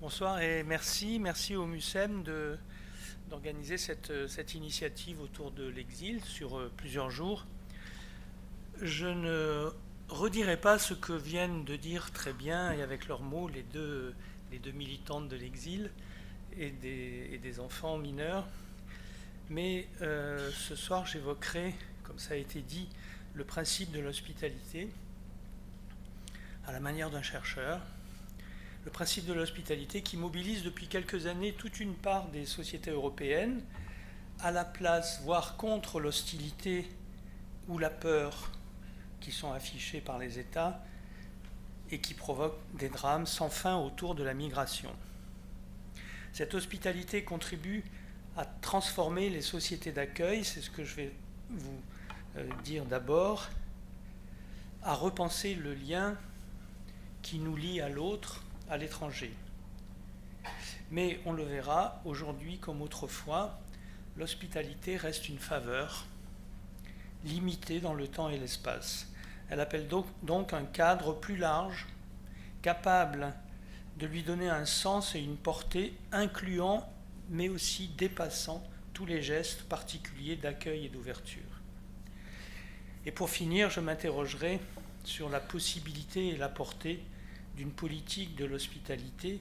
Bonsoir et merci au MUSEM d'organiser cette initiative autour de l'exil sur plusieurs jours. Je ne redirai pas ce que viennent de dire très bien et avec leurs mots les deux militantes de l'exil et des enfants mineurs, mais ce soir j'évoquerai, comme ça a été dit, le principe de l'hospitalité à la manière d'un chercheur. Le principe de l'hospitalité qui mobilise depuis quelques années toute une part des sociétés européennes à la place, voire contre l'hostilité ou la peur qui sont affichées par les États et qui provoquent des drames sans fin autour de la migration. Cette hospitalité contribue à transformer les sociétés d'accueil, c'est ce que je vais vous dire d'abord, à repenser le lien qui nous lie à l'autre, à l'étranger. Mais on le verra, aujourd'hui comme autrefois, l'hospitalité reste une faveur, limitée dans le temps et l'espace. Elle appelle donc un cadre plus large, capable de lui donner un sens et une portée, incluant mais aussi dépassant tous les gestes particuliers d'accueil et d'ouverture. Et pour finir, je m'interrogerai sur la possibilité et la portée d'une politique de l'hospitalité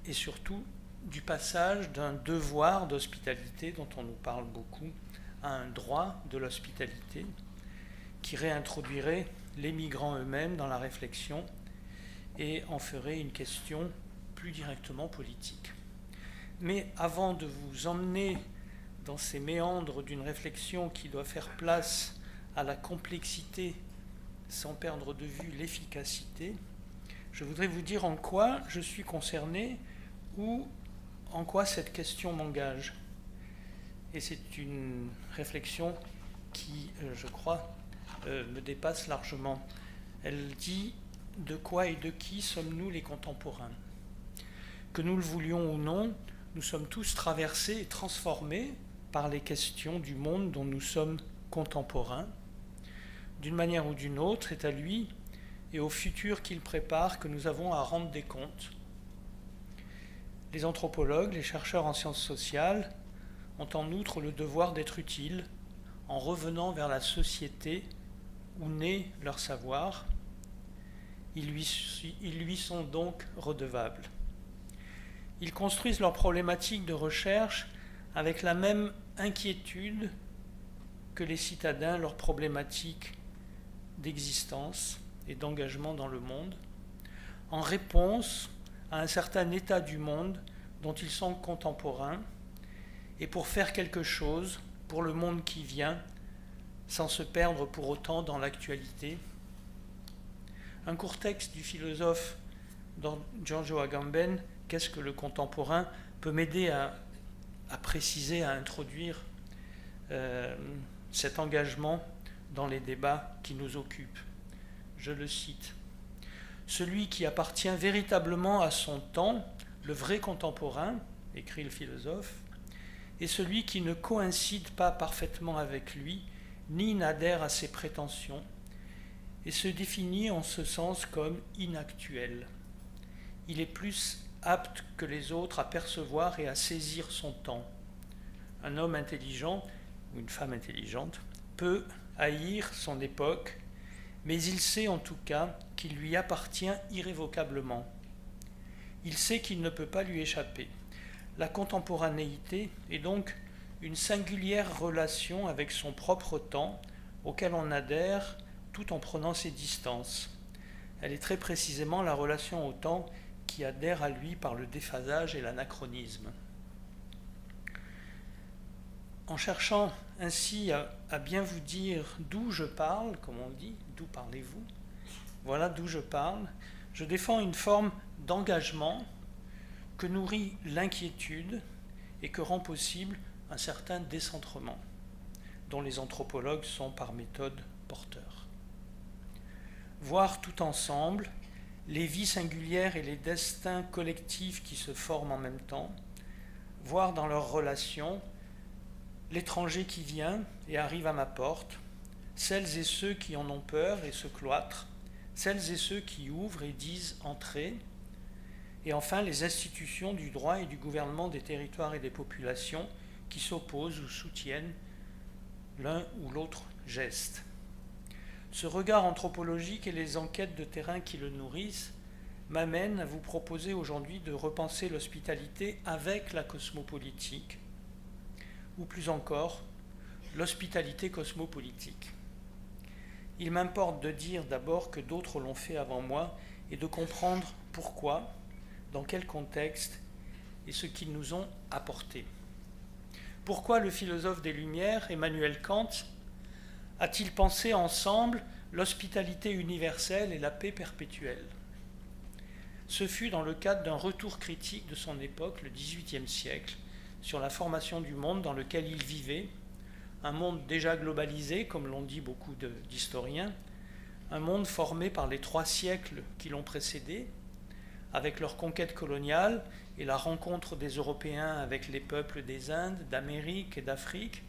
et surtout du passage d'un devoir d'hospitalité dont on nous parle beaucoup à un droit de l'hospitalité qui réintroduirait les migrants eux-mêmes dans la réflexion et en ferait une question plus directement politique. Mais avant de vous emmener dans ces méandres d'une réflexion qui doit faire place à la complexité sans perdre de vue l'efficacité, je voudrais vous dire en quoi je suis concerné ou en quoi cette question m'engage. Et c'est une réflexion qui, je crois, me dépasse largement. Elle dit de quoi et de qui sommes-nous les contemporains. Que nous le voulions ou non, nous sommes tous traversés et transformés par les questions du monde dont nous sommes contemporains. D'une manière ou d'une autre, c'est à lui et au futur qu'il prépare que nous avons à rendre des comptes. Les anthropologues, les chercheurs en sciences sociales ont en outre le devoir d'être utiles en revenant vers la société où naît leur savoir. Ils lui sont donc redevables. Ils construisent leurs problématiques de recherche avec la même inquiétude que les citadins leurs problématiques d'existence et d'engagement dans le monde, en réponse à un certain état du monde dont ils sont contemporains, et pour faire quelque chose pour le monde qui vient, sans se perdre pour autant dans l'actualité. Un court texte du philosophe Giorgio Agamben, Qu'est-ce que le contemporain, peut m'aider à préciser, à introduire cet engagement dans les débats qui nous occupent. Je le cite. Celui qui appartient véritablement à son temps, le vrai contemporain, écrit le philosophe, est celui qui ne coïncide pas parfaitement avec lui, ni n'adhère à ses prétentions, et se définit en ce sens comme inactuel. Il est plus apte que les autres à percevoir et à saisir son temps. Un homme intelligent, ou une femme intelligente, peut haïr son époque, mais il sait en tout cas qu'il lui appartient irrévocablement. Il sait qu'il ne peut pas lui échapper. La contemporanéité est donc une singulière relation avec son propre temps auquel on adhère tout en prenant ses distances. Elle est très précisément la relation au temps qui adhère à lui par le déphasage et l'anachronisme. En cherchant ainsi à bien vous dire d'où je parle, comme on dit, d'où parlez-vous, voilà d'où je parle, je défends une forme d'engagement que nourrit l'inquiétude et que rend possible un certain décentrement, dont les anthropologues sont par méthode porteurs. Voir tout ensemble les vies singulières et les destins collectifs qui se forment en même temps, voir dans leurs relations l'étranger qui vient et arrive à ma porte, celles et ceux qui en ont peur et se cloîtrent, celles et ceux qui ouvrent et disent « entrez », et enfin les institutions du droit et du gouvernement des territoires et des populations qui s'opposent ou soutiennent l'un ou l'autre geste. Ce regard anthropologique et les enquêtes de terrain qui le nourrissent m'amènent à vous proposer aujourd'hui de repenser l'hospitalité avec la cosmopolitique, ou plus encore, l'hospitalité cosmopolitique. Il m'importe de dire d'abord que d'autres l'ont fait avant moi et de comprendre pourquoi, dans quel contexte et ce qu'ils nous ont apporté. Pourquoi le philosophe des Lumières, Emmanuel Kant, a-t-il pensé ensemble l'hospitalité universelle et la paix perpétuelle? Ce fut dans le cadre d'un retour critique de son époque, le XVIIIe siècle, sur la formation du monde dans lequel il vivait, un monde déjà globalisé, comme l'ont dit beaucoup d'historiens, un monde formé par les 3 siècles qui l'ont précédé, avec leur conquête coloniale et la rencontre des Européens avec les peuples des Indes, d'Amérique et d'Afrique,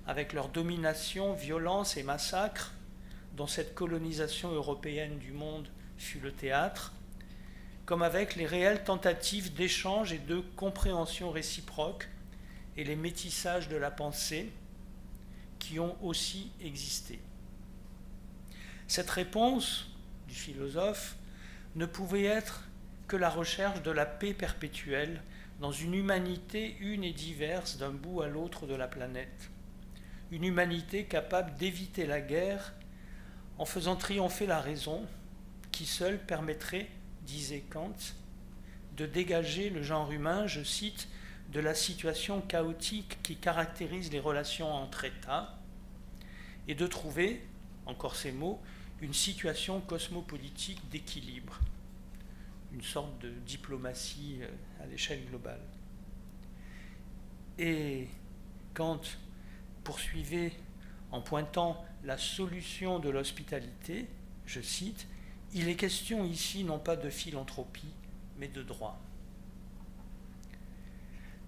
avec leur domination, violence et massacres, dont cette colonisation européenne du monde fut le théâtre, comme avec les réelles tentatives d'échange et de compréhension réciproque et les métissages de la pensée qui ont aussi existé. Cette réponse du philosophe ne pouvait être que la recherche de la paix perpétuelle dans une humanité une et diverse d'un bout à l'autre de la planète. Une humanité capable d'éviter la guerre en faisant triompher la raison qui seule permettrait, disait Kant, de dégager le genre humain, je cite, de la situation chaotique qui caractérise les relations entre États et de trouver, encore ces mots, une situation cosmopolitique d'équilibre, une sorte de diplomatie à l'échelle globale. Et Kant poursuivait en pointant la solution de l'hospitalité, je cite, « Il est question ici non pas de philanthropie, mais de droit ».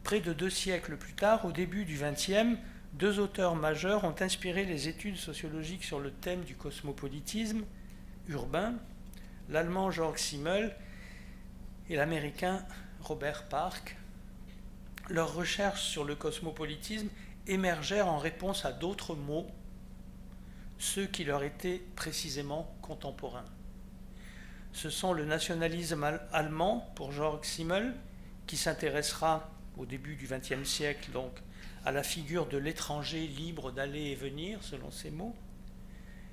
Près de 2 siècles plus tard, au début du XXe, 2 auteurs majeurs ont inspiré les études sociologiques sur le thème du cosmopolitisme urbain, l'allemand Georg Simmel et l'américain Robert Park. Leurs recherches sur le cosmopolitisme émergèrent en réponse à d'autres mots, ceux qui leur étaient précisément contemporains. Ce sont le nationalisme allemand pour Georg Simmel, qui s'intéressera au début du XXe siècle donc à la figure de l'étranger libre d'aller et venir, selon ses mots,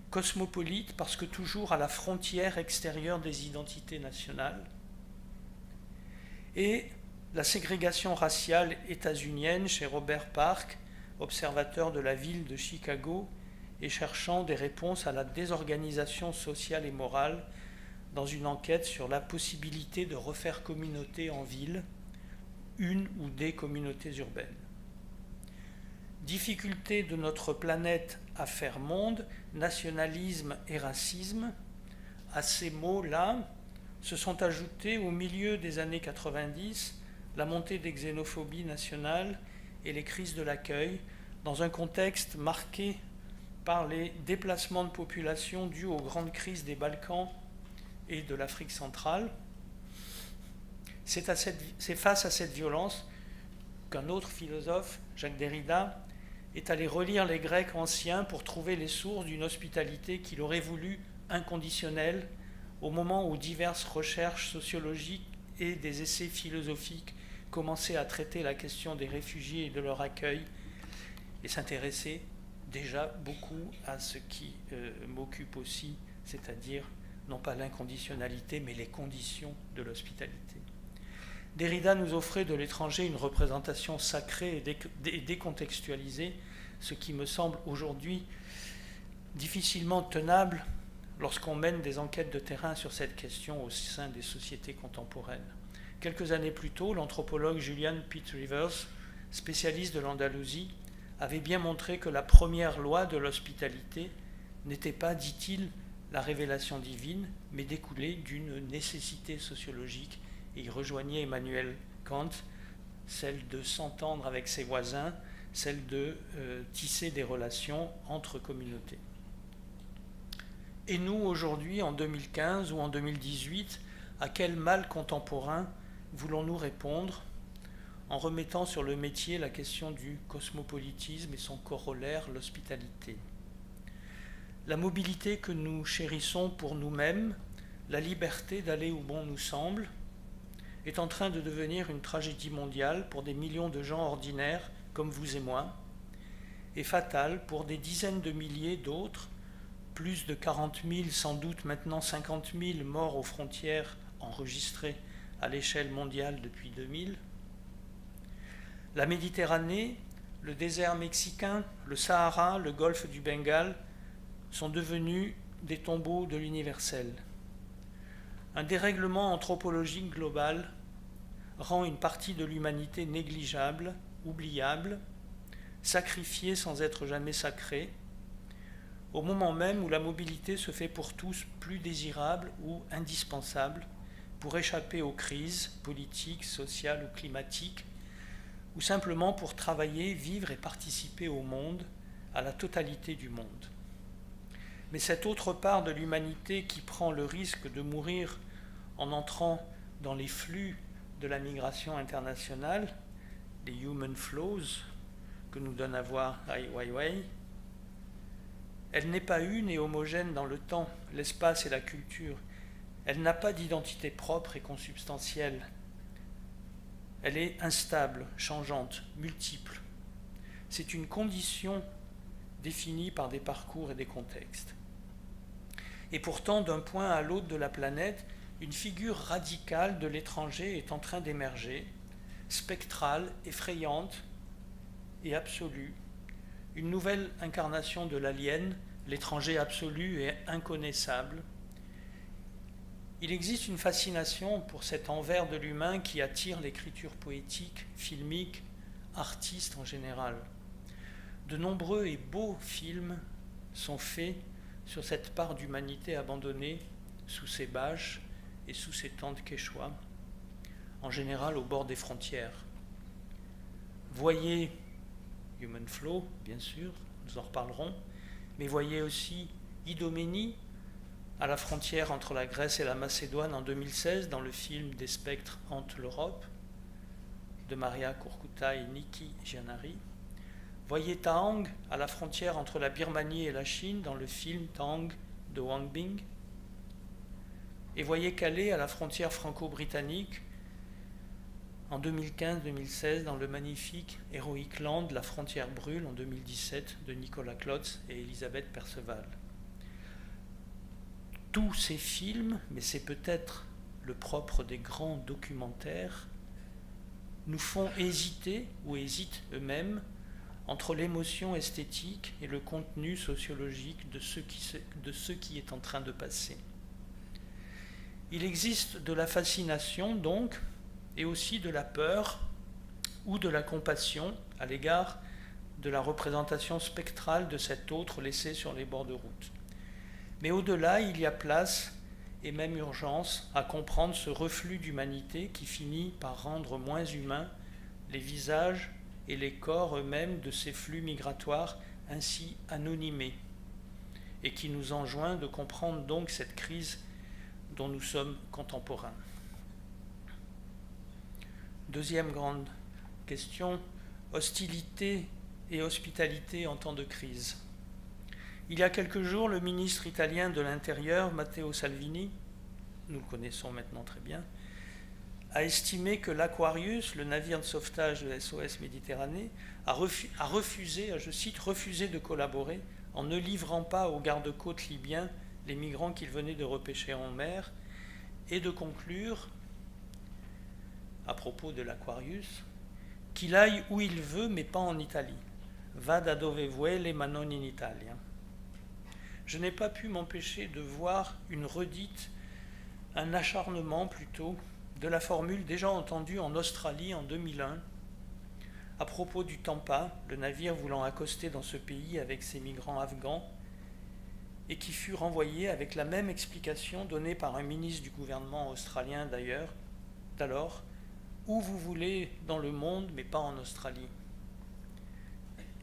cosmopolite parce que toujours à la frontière extérieure des identités nationales, et la ségrégation raciale états-unienne chez Robert Park, observateur de la ville de Chicago et cherchant des réponses à la désorganisation sociale et morale dans une enquête sur la possibilité de refaire communauté en ville, une ou des communautés urbaines. Difficulté de notre planète à faire monde, nationalisme et racisme, à ces mots-là se sont ajoutés au milieu des années 90 la montée des xénophobies nationales et les crises de l'accueil, dans un contexte marqué par les déplacements de population dus aux grandes crises des Balkans et de l'Afrique centrale. C'est face à cette violence qu'un autre philosophe, Jacques Derrida, est allé relire les Grecs anciens pour trouver les sources d'une hospitalité qu'il aurait voulu inconditionnelle au moment où diverses recherches sociologiques et des essais philosophiques commençaient à traiter la question des réfugiés et de leur accueil et s'intéressaient déjà beaucoup à ce qui m'occupe aussi, c'est-à-dire non pas l'inconditionnalité, mais les conditions de l'hospitalité. Derrida nous offrait de l'étranger une représentation sacrée et décontextualisée, ce qui me semble aujourd'hui difficilement tenable lorsqu'on mène des enquêtes de terrain sur cette question au sein des sociétés contemporaines. Quelques années plus tôt, l'anthropologue Julian Pitt Rivers, spécialiste de l'Andalousie, avait bien montré que la première loi de l'hospitalité n'était pas, dit-il, la révélation divine, mais découlait d'une nécessité sociologique. Et il rejoignait Emmanuel Kant, celle de s'entendre avec ses voisins, celle de tisser des relations entre communautés. Et nous, aujourd'hui, en 2015 ou en 2018, à quel mal contemporain voulons-nous répondre en remettant sur le métier la question du cosmopolitisme et son corollaire, l'hospitalité. La mobilité que nous chérissons pour nous-mêmes, la liberté d'aller où bon nous semble, est en train de devenir une tragédie mondiale pour des millions de gens ordinaires comme vous et moi, et fatale pour des dizaines de milliers d'autres, plus de 40 000, sans doute maintenant 50 000 morts aux frontières enregistrés à l'échelle mondiale depuis 2000. La Méditerranée, le désert mexicain, le Sahara, le golfe du Bengale sont devenus des tombeaux de l'universel. Un dérèglement anthropologique global rend une partie de l'humanité négligeable, oubliable, sacrifiée sans être jamais sacrée, au moment même où la mobilité se fait pour tous plus désirable ou indispensable pour échapper aux crises politiques, sociales ou climatiques, ou simplement pour travailler, vivre et participer au monde, à la totalité du monde. Mais cette autre part de l'humanité qui prend le risque de mourir en entrant dans les flux de la migration internationale, les human flows, que nous donne à voir Ai Weiwei, elle n'est pas une et homogène dans le temps, l'espace et la culture. Elle n'a pas d'identité propre et consubstantielle. Elle est instable, changeante, multiple. C'est une condition définie par des parcours et des contextes. Et pourtant, d'un point à l'autre de la planète, une figure radicale de l'étranger est en train d'émerger, spectrale, effrayante et absolue. Une nouvelle incarnation de l'alien, l'étranger absolu et inconnaissable. Il existe une fascination pour cet envers de l'humain qui attire l'écriture poétique, filmique, artiste en général. De nombreux et beaux films sont faits sur cette part d'humanité abandonnée sous ses bâches et sous ses tentes quechua, en général au bord des frontières. Voyez Human Flow, bien sûr, nous en reparlerons, mais voyez aussi Idoménie, à la frontière entre la Grèce et la Macédoine en 2016, dans le film Des spectres hantent l'Europe, de Maria Kurkuta et Niki Giannari. Voyez Tahang, à la frontière entre la Birmanie et la Chine, dans le film Tahang de Wang Bing. Et voyez Calais, à la frontière franco-britannique, en 2015-2016, dans le magnifique Heroic Land, La frontière brûle, en 2017, de Nicolas Klotz et Elisabeth Perceval. Tous ces films, mais c'est peut-être le propre des grands documentaires, nous font hésiter, ou hésitent eux-mêmes, entre l'émotion esthétique et le contenu sociologique de ce qui est en train de passer. Il existe de la fascination, donc, et aussi de la peur ou de la compassion à l'égard de la représentation spectrale de cet autre laissé sur les bords de route. Mais au-delà, il y a place et même urgence à comprendre ce reflux d'humanité qui finit par rendre moins humains les visages et les corps eux-mêmes de ces flux migratoires ainsi anonymés, et qui nous enjoint de comprendre donc cette crise dont nous sommes contemporains. Deuxième grande question, hostilité et hospitalité en temps de crise. Il y a quelques jours, le ministre italien de l'Intérieur, Matteo Salvini, nous le connaissons maintenant très bien, a estimé que l'Aquarius, le navire de sauvetage de SOS Méditerranée, a refusé, je cite, refusé de collaborer en ne livrant pas aux gardes-côtes libyens les migrants qu'il venait de repêcher en mer, et de conclure, à propos de l'Aquarius, qu'il aille où il veut, mais pas en Italie. Vada dove vuole, ma non in Italia. Je n'ai pas pu m'empêcher de voir une redite, un acharnement plutôt, de la formule déjà entendue en Australie en 2001, à propos du Tampa, le navire voulant accoster dans ce pays avec ses migrants afghans, et qui fut renvoyé avec la même explication donnée par un ministre du gouvernement australien d'alors, où vous voulez dans le monde, mais pas en Australie.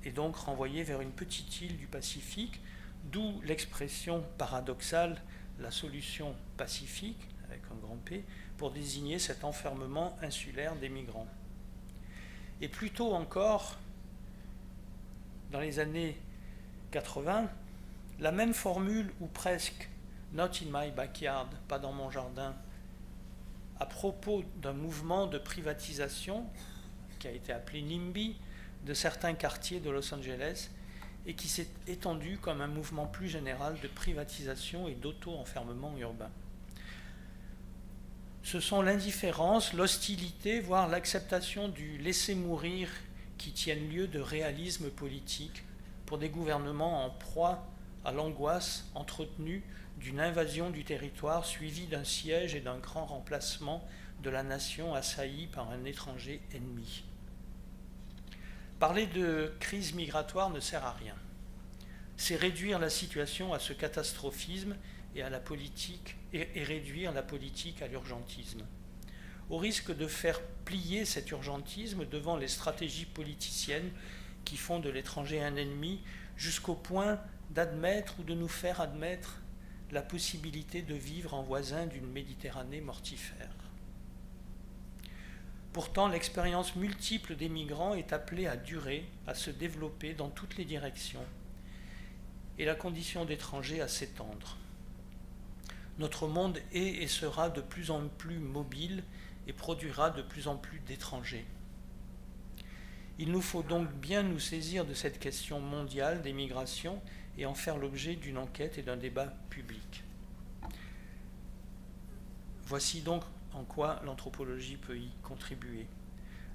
Et donc renvoyé vers une petite île du Pacifique, d'où l'expression paradoxale, la solution pacifique, avec un grand P, pour désigner cet enfermement insulaire des migrants. Et plus tôt encore, dans les années 80, la même formule, ou presque, not in my backyard, pas dans mon jardin, à propos d'un mouvement de privatisation qui a été appelé NIMBY de certains quartiers de Los Angeles et qui s'est étendu comme un mouvement plus général de privatisation et d'auto-enfermement urbain. Ce sont l'indifférence, l'hostilité, voire l'acceptation du laisser mourir qui tiennent lieu de réalisme politique pour des gouvernements en proie à l'angoisse entretenue d'une invasion du territoire suivie d'un siège et d'un grand remplacement de la nation assaillie par un étranger ennemi. Parler de crise migratoire ne sert à rien. C'est réduire la situation à ce catastrophisme et à la politique et réduire la politique à l'urgentisme. Au risque de faire plier cet urgentisme devant les stratégies politiciennes qui font de l'étranger un ennemi, jusqu'au point d'admettre ou de nous faire admettre la possibilité de vivre en voisin d'une Méditerranée mortifère. Pourtant, l'expérience multiple des migrants est appelée à durer, à se développer dans toutes les directions, et la condition d'étranger à s'étendre. Notre monde est et sera de plus en plus mobile et produira de plus en plus d'étrangers. Il nous faut donc bien nous saisir de cette question mondiale des migrations et en faire l'objet d'une enquête et d'un débat public. Voici donc en quoi l'anthropologie peut y contribuer.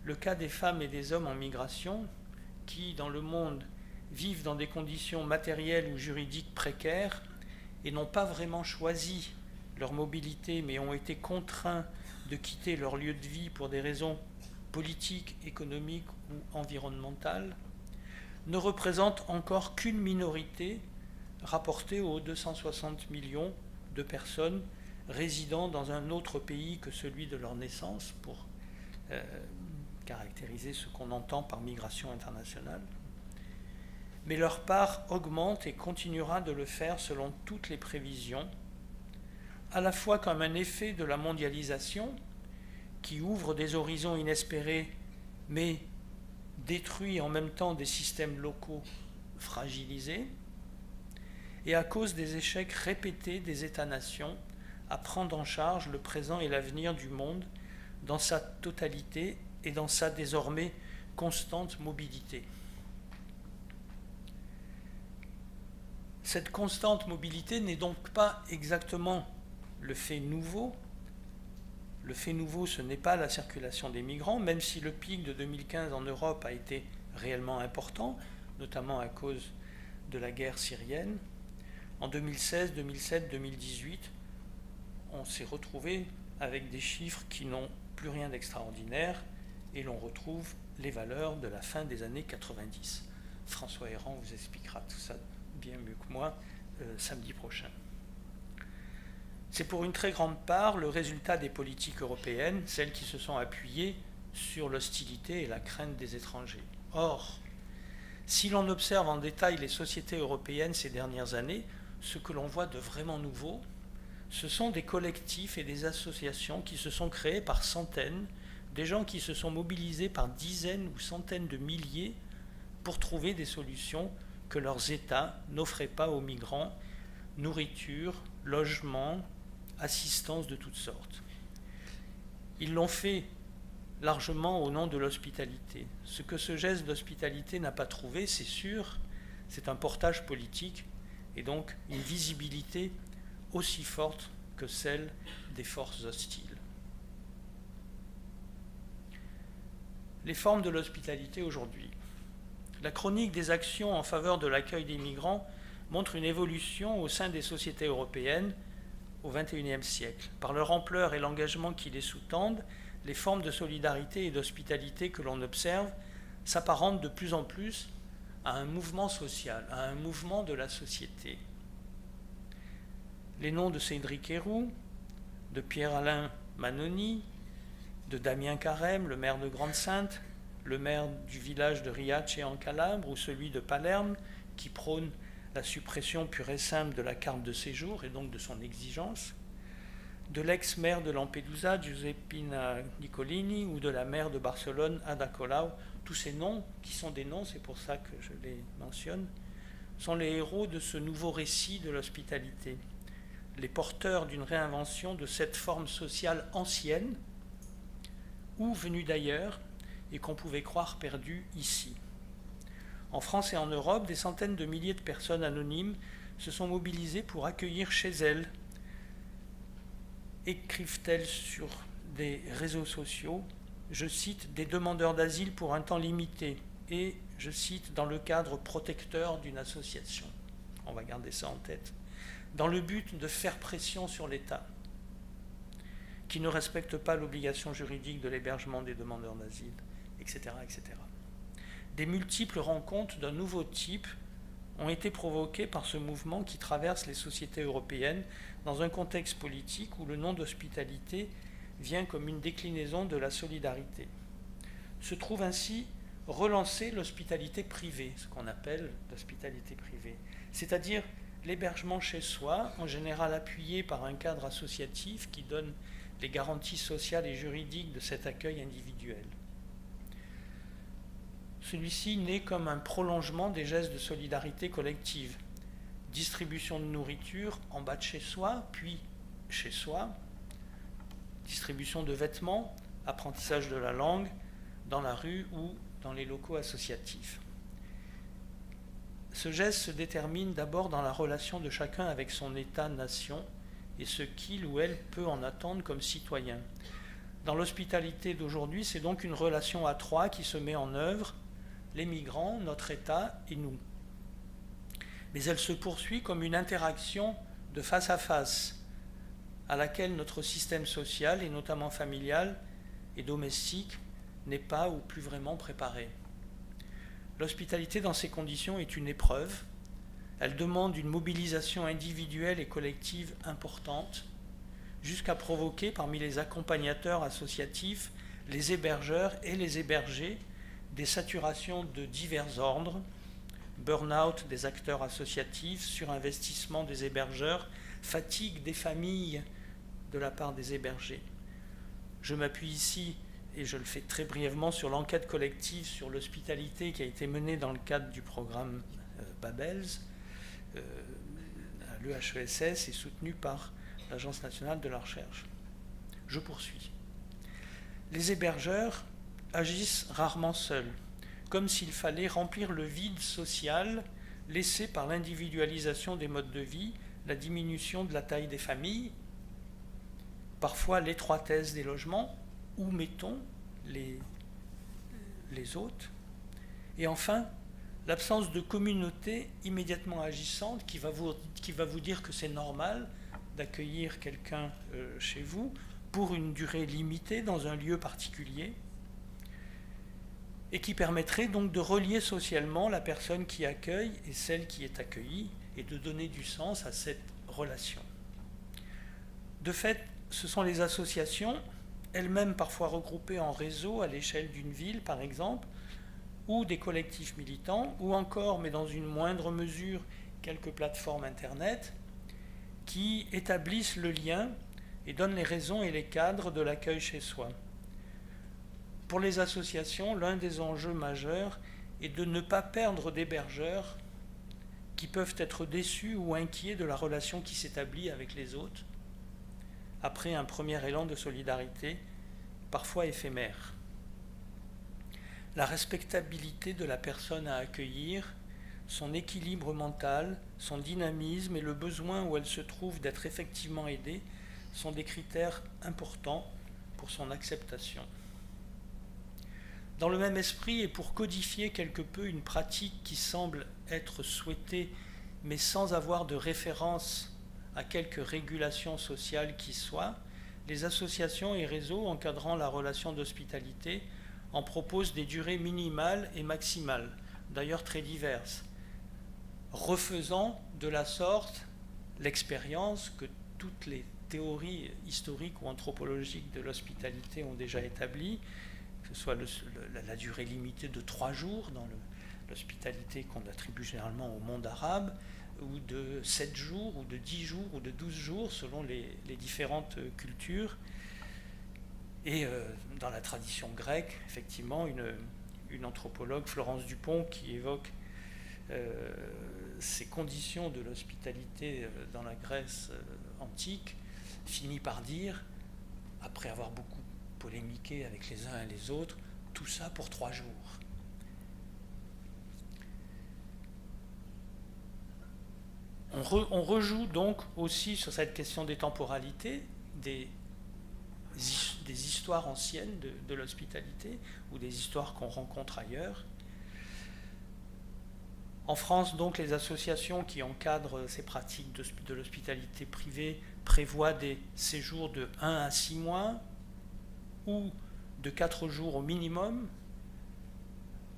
Le cas des femmes et des hommes en migration qui, dans le monde, vivent dans des conditions matérielles ou juridiques précaires et n'ont pas vraiment choisi leur mobilité mais ont été contraints de quitter leur lieu de vie pour des raisons politiques, économiques ou environnementales, ne représente encore qu'une minorité rapportée aux 260 millions de personnes résidant dans un autre pays que celui de leur naissance, pour caractériser ce qu'on entend par migration internationale. Mais leur part augmente et continuera de le faire selon toutes les prévisions, à la fois comme un effet de la mondialisation qui ouvre des horizons inespérés, mais détruit en même temps des systèmes locaux fragilisés, et à cause des échecs répétés des États-nations à prendre en charge le présent et l'avenir du monde dans sa totalité et dans sa désormais constante mobilité. Cette constante mobilité n'est donc pas exactement le fait nouveau. Le fait nouveau, ce n'est pas la circulation des migrants, même si le pic de 2015 en Europe a été réellement important, notamment à cause de la guerre syrienne. En 2016, 2017, 2018, on s'est retrouvé avec des chiffres qui n'ont plus rien d'extraordinaire et l'on retrouve les valeurs de la fin des années 90. François Héran vous expliquera tout ça bien mieux que moi samedi prochain. C'est pour une très grande part le résultat des politiques européennes, celles qui se sont appuyées sur l'hostilité et la crainte des étrangers. Or, si l'on observe en détail les sociétés européennes ces dernières années, ce que l'on voit de vraiment nouveau, ce sont des collectifs et des associations qui se sont créés par centaines, des gens qui se sont mobilisés par dizaines ou centaines de milliers pour trouver des solutions que leurs États n'offraient pas aux migrants, nourriture, logement, assistance de toutes sortes. Ils l'ont fait largement au nom de l'hospitalité. Ce que ce geste d'hospitalité n'a pas trouvé, c'est sûr, c'est un portage politique et donc une visibilité aussi forte que celle des forces hostiles. Les formes de l'hospitalité aujourd'hui. La chronique des actions en faveur de l'accueil des migrants montre une évolution au sein des sociétés européennes au XXIe siècle. Par leur ampleur et l'engagement qui les sous-tendent, les formes de solidarité et d'hospitalité que l'on observe s'apparentent de plus en plus à un mouvement social, à un mouvement de la société. Les noms de Cédric Héroux, de Pierre-Alain Manoni, de Damien Carême, le maire de Grande-Sainte, le maire du village de Riace en Calabre, ou celui de Palerme, qui prône la suppression pure et simple de la carte de séjour et donc de son exigence, de l'ex-maire de Lampedusa, Giuseppina Nicolini, ou de la maire de Barcelone, Ada Colau. Tous ces noms, qui sont des noms, c'est pour ça que je les mentionne, sont les héros de ce nouveau récit de l'hospitalité, les porteurs d'une réinvention de cette forme sociale ancienne, ou venue d'ailleurs, et qu'on pouvait croire perdue ici. En France et en Europe, des centaines de milliers de personnes anonymes se sont mobilisées pour accueillir chez elles, écrivent-elles sur des réseaux sociaux, je cite, des demandeurs d'asile pour un temps limité et, je cite, dans le cadre protecteur d'une association. On va garder ça en tête. Dans le but de faire pression sur l'État, qui ne respecte pas l'obligation juridique de l'hébergement des demandeurs d'asile, etc., etc. Des multiples rencontres d'un nouveau type ont été provoquées par ce mouvement qui traverse les sociétés européennes dans un contexte politique où le nom d'hospitalité vient comme une déclinaison de la solidarité. Se trouve ainsi relancée l'hospitalité privée, ce qu'on appelle l'hospitalité privée, c'est-à-dire l'hébergement chez soi, en général appuyé par un cadre associatif qui donne les garanties sociales et juridiques de cet accueil individuel. Celui-ci naît comme un prolongement des gestes de solidarité collective. Distribution de nourriture en bas de chez soi, puis chez soi. Distribution de vêtements, apprentissage de la langue, dans la rue ou dans les locaux associatifs. Ce geste se détermine d'abord dans la relation de chacun avec son État-nation et ce qu'il ou elle peut en attendre comme citoyen. Dans l'hospitalité d'aujourd'hui, c'est donc une relation à trois qui se met en œuvre, les migrants, notre État et nous. Mais elle se poursuit comme une interaction de face à face, à laquelle notre système social, et notamment familial et domestique, n'est pas ou plus vraiment préparé. L'hospitalité dans ces conditions est une épreuve. Elle demande une mobilisation individuelle et collective importante, jusqu'à provoquer parmi les accompagnateurs associatifs, les hébergeurs et les hébergés, des saturations de divers ordres, burn-out des acteurs associatifs, surinvestissement des hébergeurs, fatigue des familles de la part des hébergés. Je m'appuie ici, et je le fais très brièvement, sur l'enquête collective sur l'hospitalité qui a été menée dans le cadre du programme Babels à l'EHESS et soutenue par l'Agence nationale de la recherche. Je poursuis. Les hébergeurs agissent rarement seuls, comme s'il fallait remplir le vide social laissé par l'individualisation des modes de vie, la diminution de la taille des familles, parfois l'étroitesse des logements, où mettons les hôtes, et enfin l'absence de communauté immédiatement agissante qui va vous dire que c'est normal d'accueillir quelqu'un chez vous pour une durée limitée dans un lieu particulier, et qui permettrait donc de relier socialement la personne qui accueille et celle qui est accueillie et de donner du sens à cette relation. De fait, ce sont les associations, elles-mêmes parfois regroupées en réseau à l'échelle d'une ville par exemple, ou des collectifs militants, ou encore, mais dans une moindre mesure, quelques plateformes Internet, qui établissent le lien et donnent les raisons et les cadres de l'accueil chez soi. Pour les associations, l'un des enjeux majeurs est de ne pas perdre d'hébergeurs qui peuvent être déçus ou inquiets de la relation qui s'établit avec les hôtes, après un premier élan de solidarité, parfois éphémère. La respectabilité de la personne à accueillir, son équilibre mental, son dynamisme et le besoin où elle se trouve d'être effectivement aidée sont des critères importants pour son acceptation. Dans le même esprit, et pour codifier quelque peu une pratique qui semble être souhaitée, mais sans avoir de référence à quelque régulation sociale qui soit, les associations et réseaux encadrant la relation d'hospitalité en proposent des durées minimales et maximales, d'ailleurs très diverses, refaisant de la sorte l'expérience que toutes les théories historiques ou anthropologiques de l'hospitalité ont déjà établie, que ce soit la durée limitée de 3 jours dans l'hospitalité qu'on attribue généralement au monde arabe, ou de 7 jours, ou de 10 jours, ou de 12 jours, selon les différentes cultures. Et dans la tradition grecque, effectivement, une anthropologue, Florence Dupont, qui évoque ces conditions de l'hospitalité dans la Grèce antique, finit par dire, après avoir beaucoup polémiqué avec les uns et les autres, tout ça pour 3 jours. On rejoue donc aussi sur cette question des temporalités, des histoires anciennes de l'hospitalité ou des histoires qu'on rencontre ailleurs. En France, donc, les associations qui encadrent ces pratiques de l'hospitalité privée prévoient des séjours de 1 à 6 mois ou de 4 jours au minimum.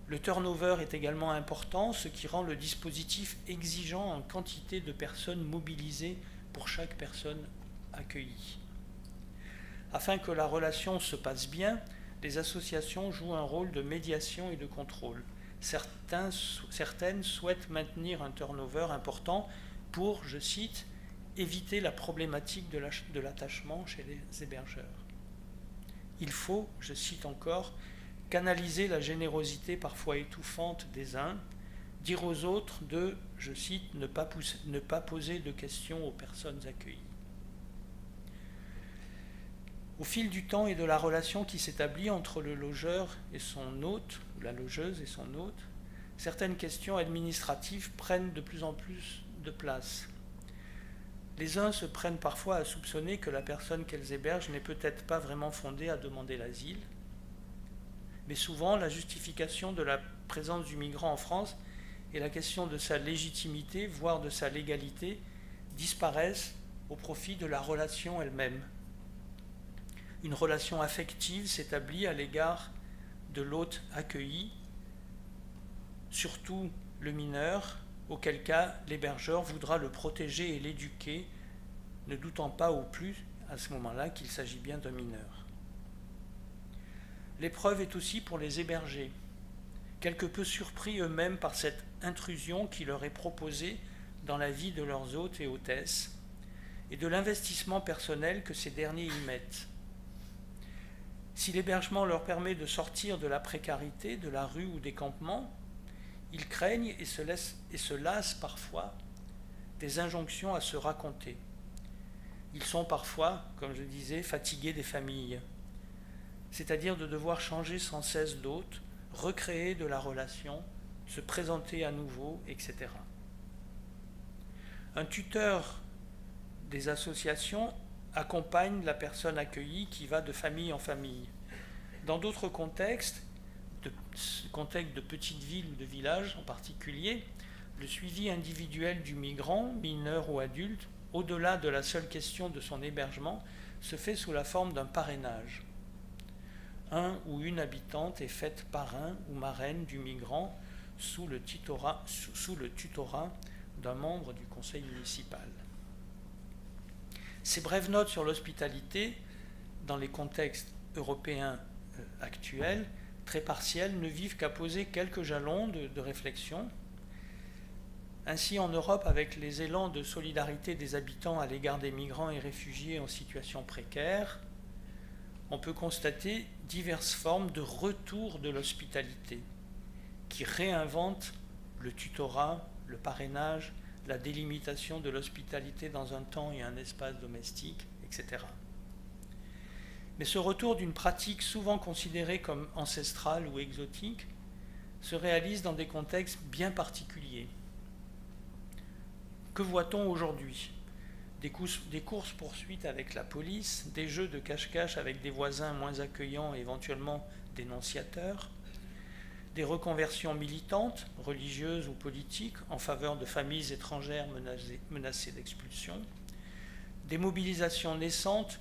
Le turnover est également important, ce qui rend le dispositif exigeant en quantité de personnes mobilisées pour chaque personne accueillie. Afin que la relation se passe bien, les associations jouent un rôle de médiation et de contrôle. Certaines souhaitent maintenir un turnover important pour, je cite, éviter la problématique de l'attachement chez les hébergeurs. Il faut, je cite encore, canaliser la générosité parfois étouffante des uns, dire aux autres de, je cite, ne pas poser de questions aux personnes accueillies. Au fil du temps et de la relation qui s'établit entre le logeur et son hôte, ou la logeuse et son hôte, certaines questions administratives prennent de plus en plus de place. Les uns se prennent parfois à soupçonner que la personne qu'elles hébergent n'est peut-être pas vraiment fondée à demander l'asile, mais souvent la justification de la présence du migrant en France et la question de sa légitimité, voire de sa légalité, disparaissent au profit de la relation elle-même. Une relation affective s'établit à l'égard de l'hôte accueilli, surtout le mineur, auquel cas l'hébergeur voudra le protéger et l'éduquer, ne doutant pas au plus à ce moment-là qu'il s'agit bien d'un mineur. L'épreuve est aussi pour les hébergés, quelque peu surpris eux-mêmes par cette intrusion qui leur est proposée dans la vie de leurs hôtes et hôtesses, et de l'investissement personnel que ces derniers y mettent. Si l'hébergement leur permet de sortir de la précarité, de la rue ou des campements, ils craignent et se lassent parfois des injonctions à se raconter. Ils sont parfois, comme je disais, fatigués des familles, c'est-à-dire de devoir changer sans cesse d'hôte, recréer de la relation, se présenter à nouveau, etc. Un tuteur des associations accompagne la personne accueillie qui va de famille en famille. Dans d'autres contextes de petites villes ou de villages en particulier, le suivi individuel du migrant, mineur ou adulte, au-delà de la seule question de son hébergement, se fait sous la forme d'un parrainage. Un ou une habitante est faite parrain ou marraine du migrant sous le tutorat d'un membre du conseil municipal. Ces brèves notes sur l'hospitalité, dans les contextes européens actuels, très partiels, ne vivent qu'à poser quelques jalons de réflexion. Ainsi, en Europe, avec les élans de solidarité des habitants à l'égard des migrants et réfugiés en situation précaire, on peut constater diverses formes de retour de l'hospitalité qui réinventent le tutorat, le parrainage, la délimitation de l'hospitalité dans un temps et un espace domestique, etc. Mais ce retour d'une pratique souvent considérée comme ancestrale ou exotique se réalise dans des contextes bien particuliers. Que voit-on aujourd'hui ? Des courses-poursuites avec la police, des jeux de cache-cache avec des voisins moins accueillants et éventuellement dénonciateurs, des reconversions militantes, religieuses ou politiques, en faveur de familles étrangères menacées d'expulsion, des mobilisations naissantes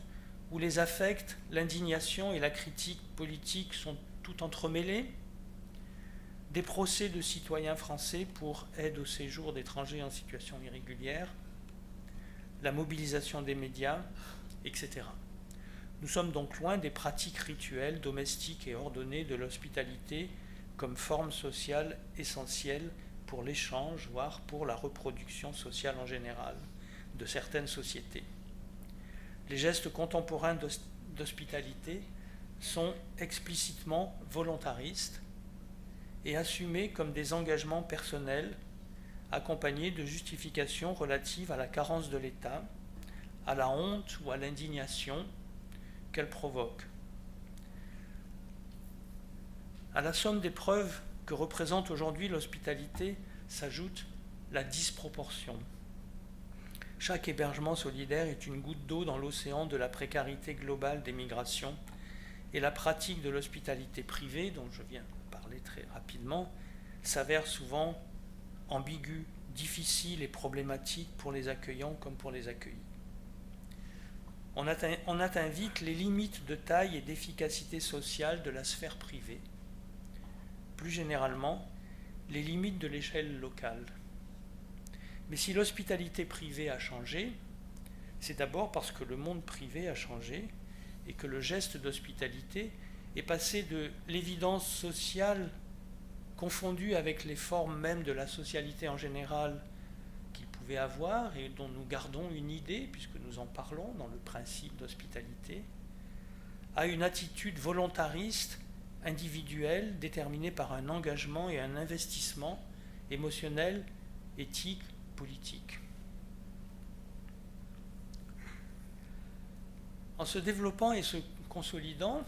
où les affects, l'indignation et la critique politique sont tout entremêlés, des procès de citoyens français pour aide au séjour d'étrangers en situation irrégulière, la mobilisation des médias, etc. Nous sommes donc loin des pratiques rituelles, domestiques et ordonnées de l'hospitalité comme forme sociale essentielle pour l'échange, voire pour la reproduction sociale en général de certaines sociétés. Les gestes contemporains d'hospitalité sont explicitement volontaristes et assumés comme des engagements personnels accompagnés de justifications relatives à la carence de l'État, à la honte ou à l'indignation qu'elle provoque. À la somme des preuves que représente aujourd'hui l'hospitalité s'ajoute la disproportion. Chaque hébergement solidaire est une goutte d'eau dans l'océan de la précarité globale des migrations, et la pratique de l'hospitalité privée, dont je viens de parler très rapidement, s'avère souvent ambiguë, difficile et problématique pour les accueillants comme pour les accueillis. On atteint vite les limites de taille et d'efficacité sociale de la sphère privée, plus généralement les limites de l'échelle locale. Mais si l'hospitalité privée a changé, c'est d'abord parce que le monde privé a changé et que le geste d'hospitalité est passé de l'évidence sociale confondue avec les formes même de la socialité en général qu'il pouvait avoir et dont nous gardons une idée, puisque nous en parlons dans le principe d'hospitalité, à une attitude volontariste, individuelle, déterminée par un engagement et un investissement émotionnel, éthique, politique. En se développant et se consolidant,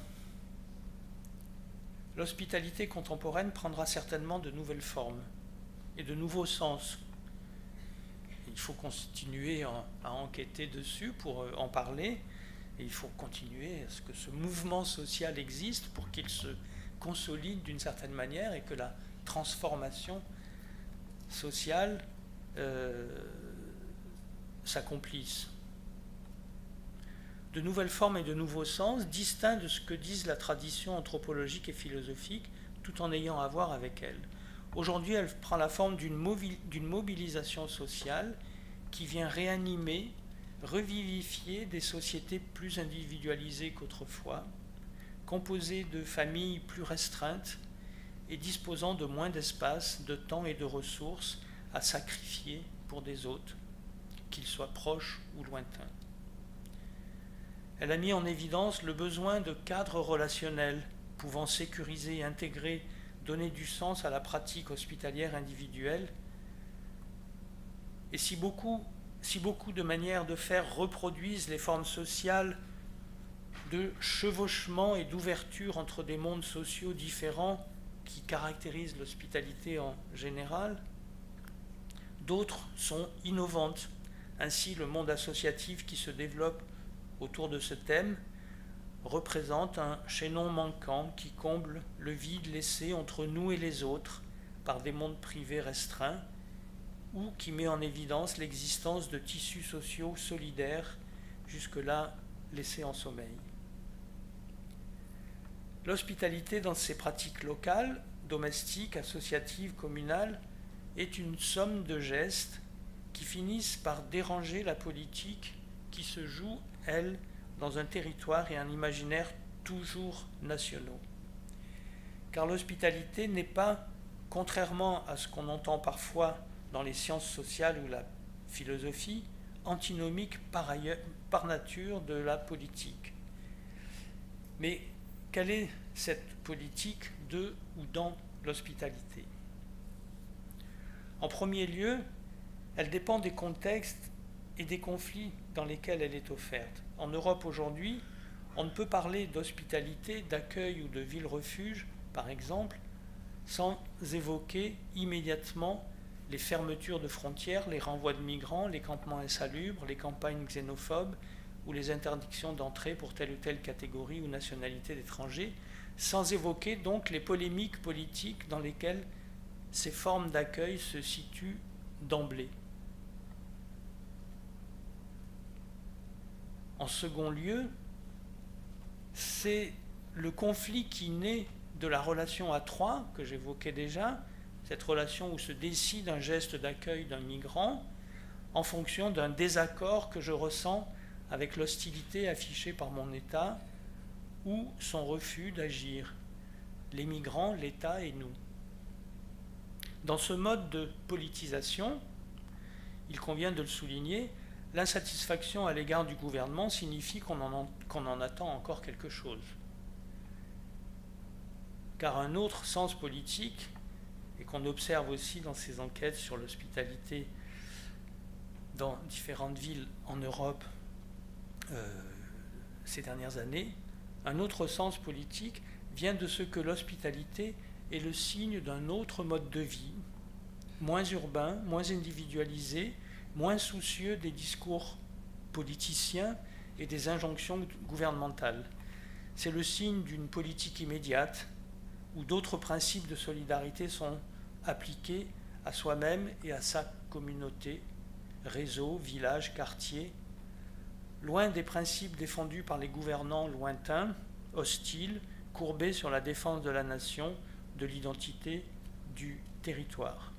l'hospitalité contemporaine prendra certainement de nouvelles formes et de nouveaux sens. Il faut continuer à enquêter dessus pour en parler, et il faut continuer à ce que ce mouvement social existe pour qu'il se consolide d'une certaine manière et que la transformation sociale s'accomplissent. De nouvelles formes et de nouveaux sens, distincts de ce que disent la tradition anthropologique et philosophique, tout en ayant à voir avec elle. Aujourd'hui, elle prend la forme d'une mobilisation sociale qui vient réanimer, revivifier des sociétés plus individualisées qu'autrefois, composées de familles plus restreintes et disposant de moins d'espace, de temps et de ressources à sacrifier pour des autres, qu'ils soient proches ou lointains. Elle a mis en évidence le besoin de cadres relationnels pouvant sécuriser, intégrer, donner du sens à la pratique hospitalière individuelle. Et si beaucoup de manières de faire reproduisent les formes sociales de chevauchement et d'ouverture entre des mondes sociaux différents qui caractérisent l'hospitalité en général, d'autres sont innovantes. Ainsi, le monde associatif qui se développe autour de ce thème représente un chaînon manquant qui comble le vide laissé entre nous et les autres par des mondes privés restreints, ou qui met en évidence l'existence de tissus sociaux solidaires jusque-là laissés en sommeil. L'hospitalité dans ses pratiques locales, domestiques, associatives, communales, est une somme de gestes qui finissent par déranger la politique qui se joue, elle, dans un territoire et un imaginaire toujours nationaux. Car l'hospitalité n'est pas, contrairement à ce qu'on entend parfois dans les sciences sociales ou la philosophie, antinomique par nature de la politique. Mais quelle est cette politique de ou dans l'hospitalité ? En premier lieu, elle dépend des contextes et des conflits dans lesquels elle est offerte. En Europe aujourd'hui, on ne peut parler d'hospitalité, d'accueil ou de ville-refuge, par exemple, sans évoquer immédiatement les fermetures de frontières, les renvois de migrants, les campements insalubres, les campagnes xénophobes ou les interdictions d'entrée pour telle ou telle catégorie ou nationalité d'étrangers, sans évoquer donc les polémiques politiques dans lesquelles ces formes d'accueil se situent d'emblée. En second lieu, c'est le conflit qui naît de la relation à trois, que j'évoquais déjà, cette relation où se décide un geste d'accueil d'un migrant en fonction d'un désaccord que je ressens avec l'hostilité affichée par mon État ou son refus d'agir. Les migrants, l'État et nous. Dans ce mode de politisation, il convient de le souligner, l'insatisfaction à l'égard du gouvernement signifie qu'on en attend encore quelque chose. Car un autre sens politique, et qu'on observe aussi dans ces enquêtes sur l'hospitalité dans différentes villes en Europe ces dernières années, un autre sens politique vient de ce que l'hospitalité est le signe d'un autre mode de vie, moins urbain, moins individualisé, moins soucieux des discours politiciens et des injonctions gouvernementales. C'est le signe d'une politique immédiate où d'autres principes de solidarité sont appliqués à soi-même et à sa communauté, réseau, village, quartier, loin des principes défendus par les gouvernants lointains, hostiles, courbés sur la défense de la nation, de l'identité, du territoire.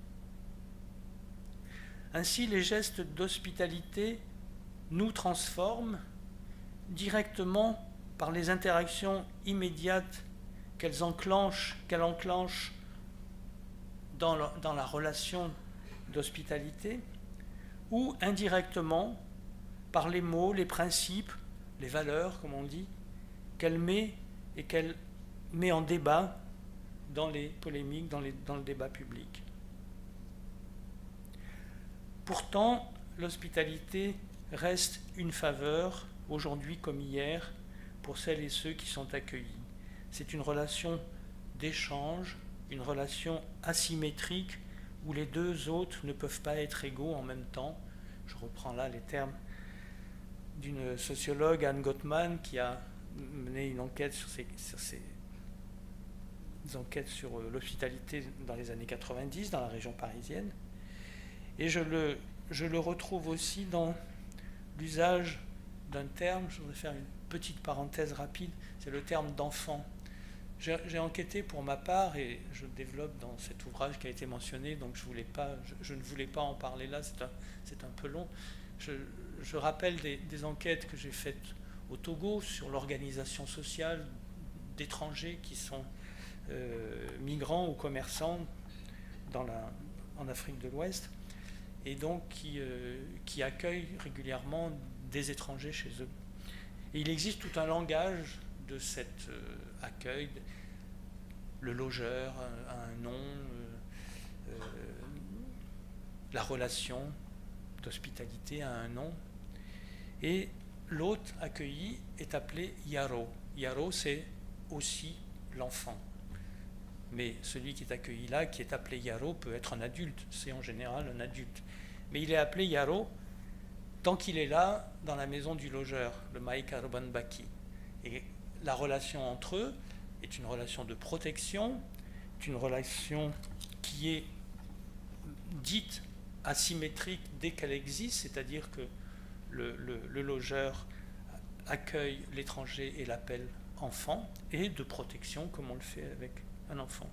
Ainsi, les gestes d'hospitalité nous transforment directement par les interactions immédiates qu'elle enclenche dans la relation d'hospitalité, ou indirectement par les mots, les principes, les valeurs, comme on dit, qu'elle met et qu'elle met en débat dans les polémiques, dans le débat public. Pourtant, l'hospitalité reste une faveur, aujourd'hui comme hier, pour celles et ceux qui sont accueillis. C'est une relation d'échange, une relation asymétrique où les deux hôtes ne peuvent pas être égaux en même temps. Je reprends là les termes d'une sociologue, Anne Gottman, qui a mené une enquête enquêtes sur l'hospitalité dans les années 90 dans la région parisienne. Et je le retrouve aussi dans l'usage d'un terme, je voudrais faire une petite parenthèse rapide, c'est le terme d'enfant. J'ai enquêté pour ma part, et je développe dans cet ouvrage qui a été mentionné, donc je ne voulais pas en parler là, c'est un peu long. Je rappelle des enquêtes que j'ai faites au Togo sur l'organisation sociale d'étrangers qui sont migrants ou commerçants en Afrique de l'Ouest, et donc qui accueillent régulièrement des étrangers chez eux. Et il existe tout un langage de cet accueil. Le logeur a un nom, la relation d'hospitalité a un nom, et l'hôte accueilli est appelé Yaro. Yaro, c'est aussi l'enfant. Mais celui qui est accueilli là, qui est appelé Yaro, peut être un adulte, c'est en général un adulte. Mais il est appelé Yaro tant qu'il est là, dans la maison du logeur, le Maïka Robanbaki. Et la relation entre eux est une relation de protection, une relation qui est dite asymétrique dès qu'elle existe, c'est-à-dire que le logeur accueille l'étranger et l'appelle enfant, et de protection comme on le fait avec un enfant.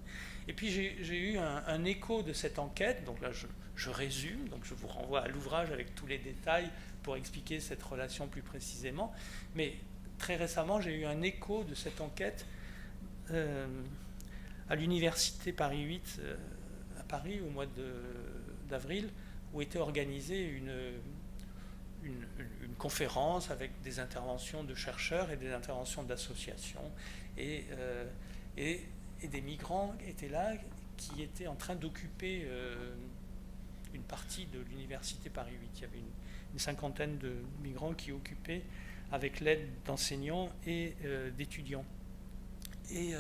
Et puis j'ai eu un écho de cette enquête, donc là je résume, donc je vous renvoie à l'ouvrage avec tous les détails pour expliquer cette relation plus précisément, mais très récemment j'ai eu un écho de cette enquête à l'université Paris 8 à Paris au mois d'avril, où était organisée une conférence avec des interventions de chercheurs et des interventions d'associations, et des migrants étaient là qui étaient en train d'occuper une partie de l'université Paris 8. Il y avait une cinquantaine de migrants qui occupaient avec l'aide d'enseignants et d'étudiants. Et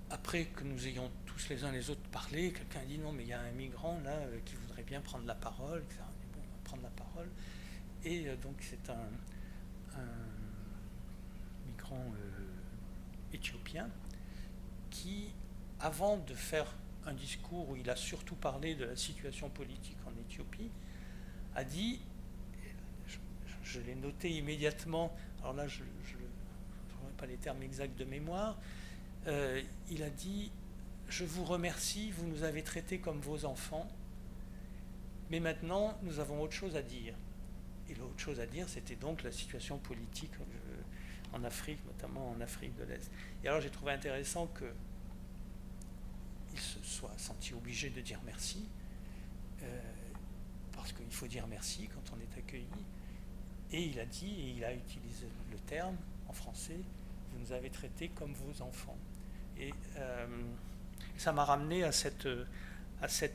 après que nous ayons tous les uns les autres parlé, quelqu'un a dit non mais il y a un migrant là qui voudrait bien prendre la parole, etc. Bon, on va prendre la parole. Et donc c'est un migrant éthiopien qui, avant de faire un discours où il a surtout parlé de la situation politique en Éthiopie, a dit, je l'ai noté immédiatement, alors là je n'aurai pas les termes exacts de mémoire, il a dit « Je vous remercie, vous nous avez traités comme vos enfants, mais maintenant nous avons autre chose à dire ». Et l'autre chose à dire, c'était donc la situation politique en Afrique, notamment en Afrique de l'Est. Et alors j'ai trouvé intéressant qu'il se soit senti obligé de dire merci, parce qu'il faut dire merci quand on est accueilli. Et il a dit, et il a utilisé le terme en français, vous nous avez traités comme vos enfants. Et ça m'a ramené à cet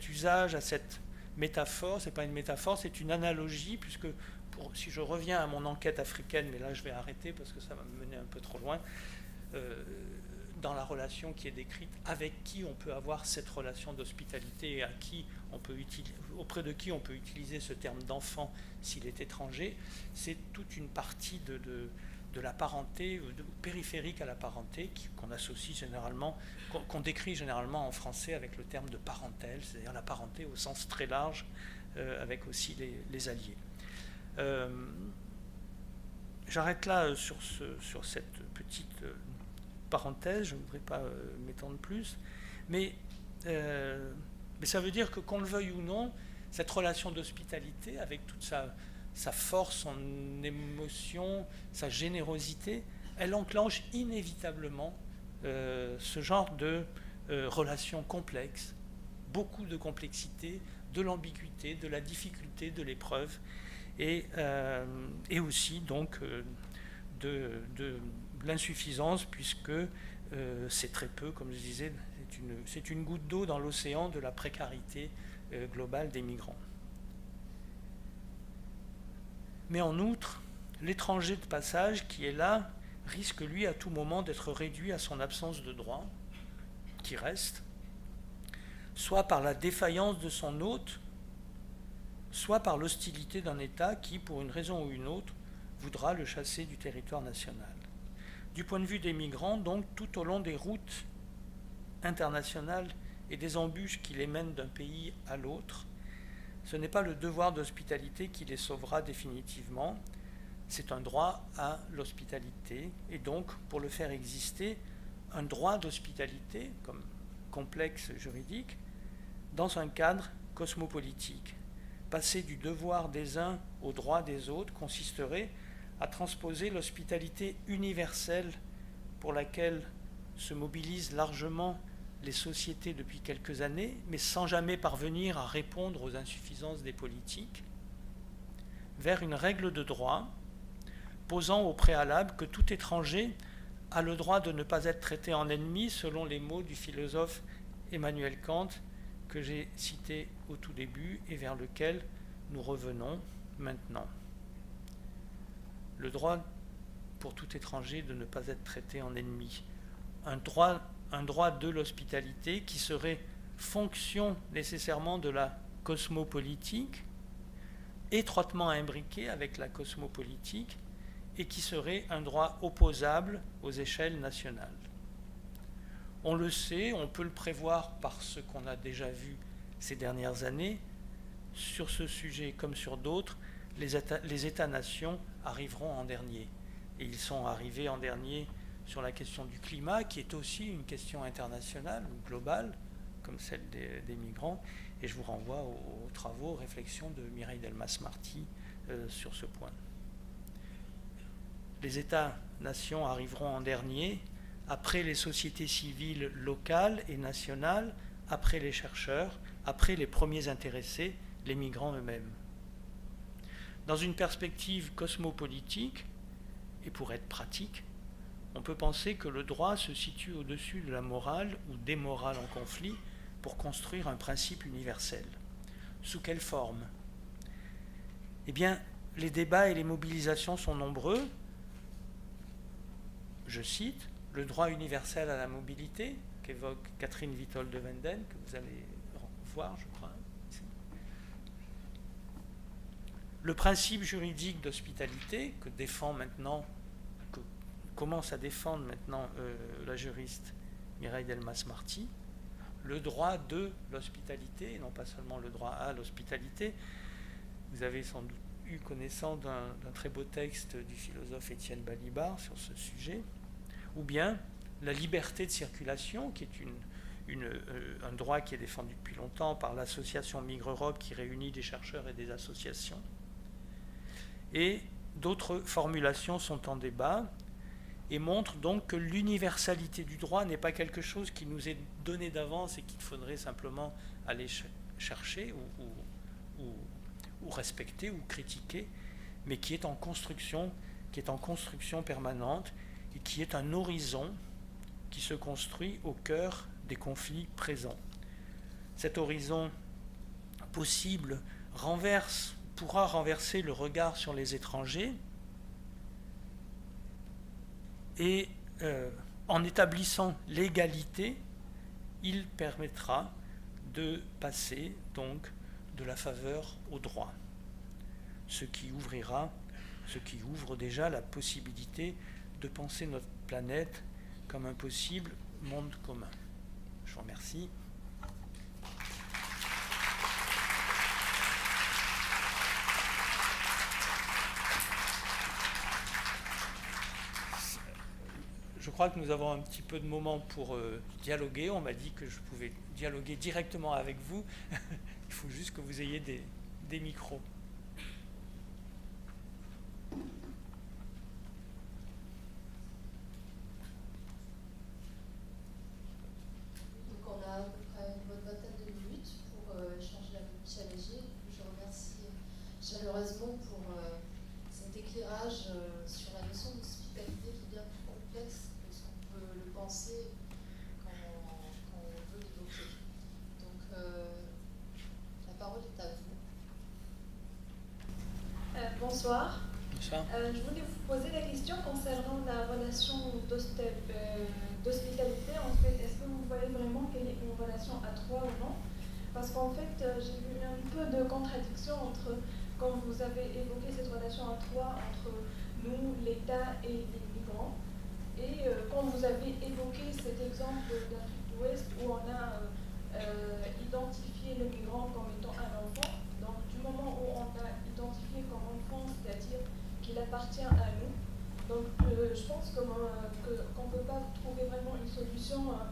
usage, à cette métaphore. C'est pas une métaphore, c'est une analogie, puisque si je reviens à mon enquête africaine, mais là je vais arrêter parce que ça va me mener un peu trop loin, dans la relation qui est décrite, avec qui on peut avoir cette relation d'hospitalité et auprès de qui on peut utiliser ce terme d'enfant s'il est étranger, c'est toute une partie de la parenté, périphérique à la parenté, qu'on associe généralement, qu'on décrit généralement en français avec le terme de parentèle, c'est-à-dire la parenté au sens très large, avec aussi les alliés. J'arrête là sur cette petite parenthèse, je ne voudrais pas m'étendre plus, mais ça veut dire que qu'on le veuille ou non, cette relation d'hospitalité, avec toute sa force, son émotion, sa générosité, elle enclenche inévitablement ce genre de relation complexe, beaucoup de complexité, de l'ambiguïté, de la difficulté, de l'épreuve, et aussi donc de l'insuffisance, puisque c'est très peu, comme je disais, c'est une goutte d'eau dans l'océan de la précarité globale des migrants. Mais en outre, l'étranger de passage qui est là risque, lui, à tout moment d'être réduit à son absence de droit, qui reste, soit par la défaillance de son hôte, soit par l'hostilité d'un État qui, pour une raison ou une autre, voudra le chasser du territoire national. Du point de vue des migrants, donc, tout au long des routes internationales et des embûches qui les mènent d'un pays à l'autre, ce n'est pas le devoir d'hospitalité qui les sauvera définitivement, c'est un droit à l'hospitalité, et donc, pour le faire exister, un droit d'hospitalité, comme complexe juridique, dans un cadre cosmopolitique. Passer du devoir des uns au droit des autres consisterait à transposer l'hospitalité universelle pour laquelle se mobilisent largement les sociétés depuis quelques années, mais sans jamais parvenir à répondre aux insuffisances des politiques, vers une règle de droit posant au préalable que tout étranger a le droit de ne pas être traité en ennemi, selon les mots du philosophe Emmanuel Kant que j'ai cité au tout début et vers lequel nous revenons maintenant. Le droit pour tout étranger de ne pas être traité en ennemi. Un droit de l'hospitalité qui serait fonction nécessairement de la cosmopolitique, étroitement imbriqué avec la cosmopolitique, et qui serait un droit opposable aux échelles nationales. On le sait, on peut le prévoir par ce qu'on a déjà vu ces dernières années. Sur ce sujet comme sur d'autres, les États-nations arriveront en dernier. Et ils sont arrivés en dernier sur la question du climat, qui est aussi une question internationale ou globale, comme celle des migrants. Et je vous renvoie aux travaux, aux réflexions de Mireille Delmas-Marty sur ce point. Les États-nations arriveront en dernier, après les sociétés civiles locales et nationales, après les chercheurs, après les premiers intéressés, les migrants eux-mêmes. Dans une perspective cosmopolitique, et pour être pratique, on peut penser que le droit se situe au-dessus de la morale ou des morales en conflit pour construire un principe universel. Sous quelle forme ? Eh bien, les débats et les mobilisations sont nombreux. Je cite le droit universel à la mobilité qu'évoque Catherine Witold de Wenden, que vous allez voir, je crois. Le principe juridique d'hospitalité que commence à défendre maintenant la juriste Mireille Delmas-Marty, le droit de l'hospitalité, et non pas seulement le droit à l'hospitalité. Vous avez sans doute eu connaissance d'un très beau texte du philosophe Étienne Balibar sur ce sujet, ou bien la liberté de circulation, qui est un droit qui est défendu depuis longtemps par l'association Migre Europe, qui réunit des chercheurs et des associations. Et d'autres formulations sont en débat, et montre donc que l'universalité du droit n'est pas quelque chose qui nous est donné d'avance et qu'il faudrait simplement aller chercher ou respecter ou critiquer, mais qui est en construction permanente et qui est un horizon qui se construit au cœur des conflits présents. Cet horizon possible pourra renverser le regard sur les étrangers et en établissant l'égalité, il permettra de passer donc de la faveur au droit, ce qui ouvre déjà la possibilité de penser notre planète comme un possible monde commun. Je vous remercie. Je crois que nous avons un petit peu de moment pour dialoguer. On m'a dit que je pouvais dialoguer directement avec vous. Il faut juste que vous ayez des micros. Donc on a à peu près une bonne vingtaine de minutes pour échanger avec Michel Léger. Je remercie chaleureusement pour cet éclairage sur la notion d'hospitalité qui est bien plus complexe que ce qu'on peut le penser quand on veut l'évoquer. Donc la parole est à vous. Bonsoir. Bonsoir. Je voulais vous poser la question concernant la relation d'hospitalité. En fait, est-ce que vous voyez vraiment qu'elle est une relation à trois ou non? Parce qu'en fait, j'ai vu un peu de contradiction entre, quand vous avez évoqué cette relation à trois entre nous, l'État et les migrants, et quand vous avez évoqué cet exemple d'Afrique de l'Ouest où on a identifié le migrant comme étant un enfant. Donc, du moment où on a identifié comme enfant, c'est-à-dire qu'il appartient à nous, donc je pense qu'on ne peut pas trouver vraiment une solution à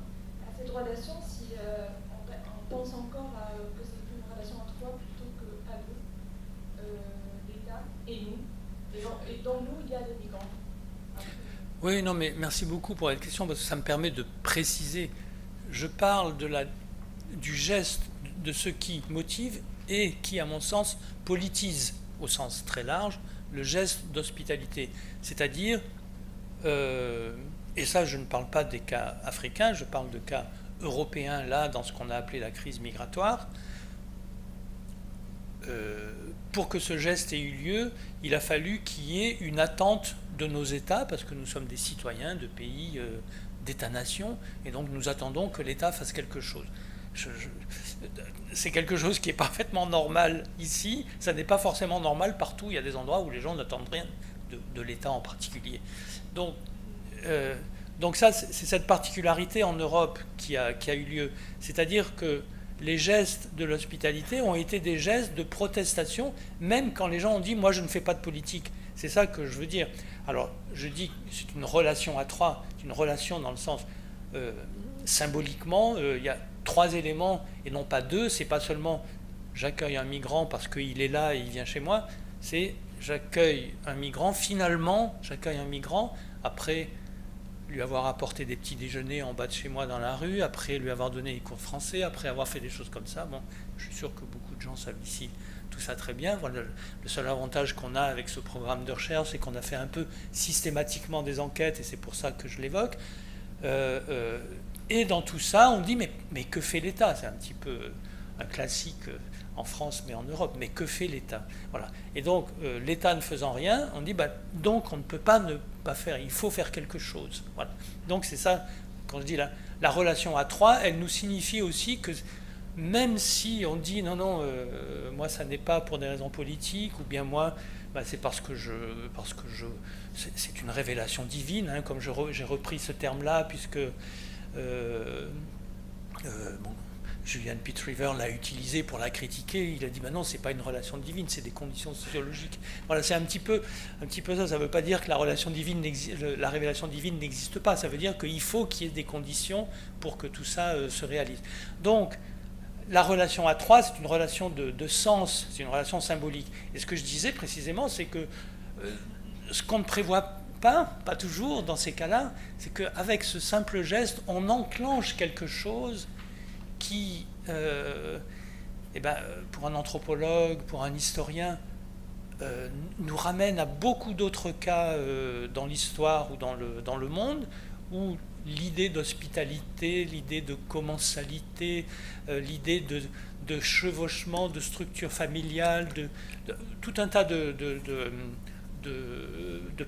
cette relation si on pense encore que c'est une relation à trois plutôt qu'à nous, l'État et nous. Et dans nous, il y a des migrants. Oui, non, mais merci beaucoup pour la question parce que ça me permet de préciser. Je parle du geste de ce qui motive et qui, à mon sens, politise au sens très large le geste d'hospitalité. C'est-à-dire, et ça je ne parle pas des cas africains, je parle de cas européens, là, dans ce qu'on a appelé la crise migratoire. Pour que ce geste ait eu lieu, il a fallu qu'il y ait une attente de nos États, parce que nous sommes des citoyens de pays, d'États-nations, et donc nous attendons que l'État fasse quelque chose. C'est quelque chose qui est parfaitement normal ici, ça n'est pas forcément normal partout, il y a des endroits où les gens n'attendent rien de l'État en particulier. Donc ça, c'est cette particularité en Europe qui a eu lieu, c'est-à-dire que les gestes de l'hospitalité ont été des gestes de protestation, même quand les gens ont dit « moi je ne fais pas de politique ». C'est ça que je veux dire. Alors, je dis que c'est une relation à trois, c'est une relation dans le sens symboliquement, il y a trois éléments et non pas deux. C'est pas seulement j'accueille un migrant parce qu'il est là et il vient chez moi, c'est j'accueille un migrant, finalement j'accueille un migrant après lui avoir apporté des petits déjeuners en bas de chez moi dans la rue, après lui avoir donné des cours de français, après avoir fait des choses comme ça. Bon, je suis sûr que beaucoup de gens savent ici tout ça très bien. Voilà, le seul avantage qu'on a avec ce programme de recherche, c'est qu'on a fait un peu systématiquement des enquêtes, et c'est pour ça que je l'évoque. Et dans tout ça, on dit mais que fait l'État? C'est un petit peu un classique en France, mais en Europe. Mais que fait l'État? Voilà. Et donc, l'État ne faisant rien, on dit donc on ne peut pas ne pas faire, il faut faire quelque chose. Voilà. Donc c'est ça, quand je dis la relation à trois, elle nous signifie aussi que même si on dit non, moi ça n'est pas pour des raisons politiques, ou bien moi c'est parce que c'est une révélation divine, hein, comme j'ai repris ce terme-là, puisque Julian Pitt-River l'a utilisé pour la critiquer. Il a dit non, c'est pas une relation divine, c'est des conditions sociologiques. Voilà, c'est un petit peu ça. Ça ne veut pas dire que la révélation divine n'existe pas. Ça veut dire qu'il faut qu'il y ait des conditions pour que tout ça se réalise. Donc, la relation à trois, c'est une relation de sens, c'est une relation symbolique. Et ce que je disais précisément, c'est que ce qu'on ne prévoit pas toujours dans ces cas-là, c'est qu'avec ce simple geste, on enclenche quelque chose qui, pour un anthropologue, pour un historien, nous ramène à beaucoup d'autres cas dans l'histoire ou dans le monde, où l'idée d'hospitalité, l'idée de commensalité, l'idée de chevauchement, de structure familiale, de tout un tas de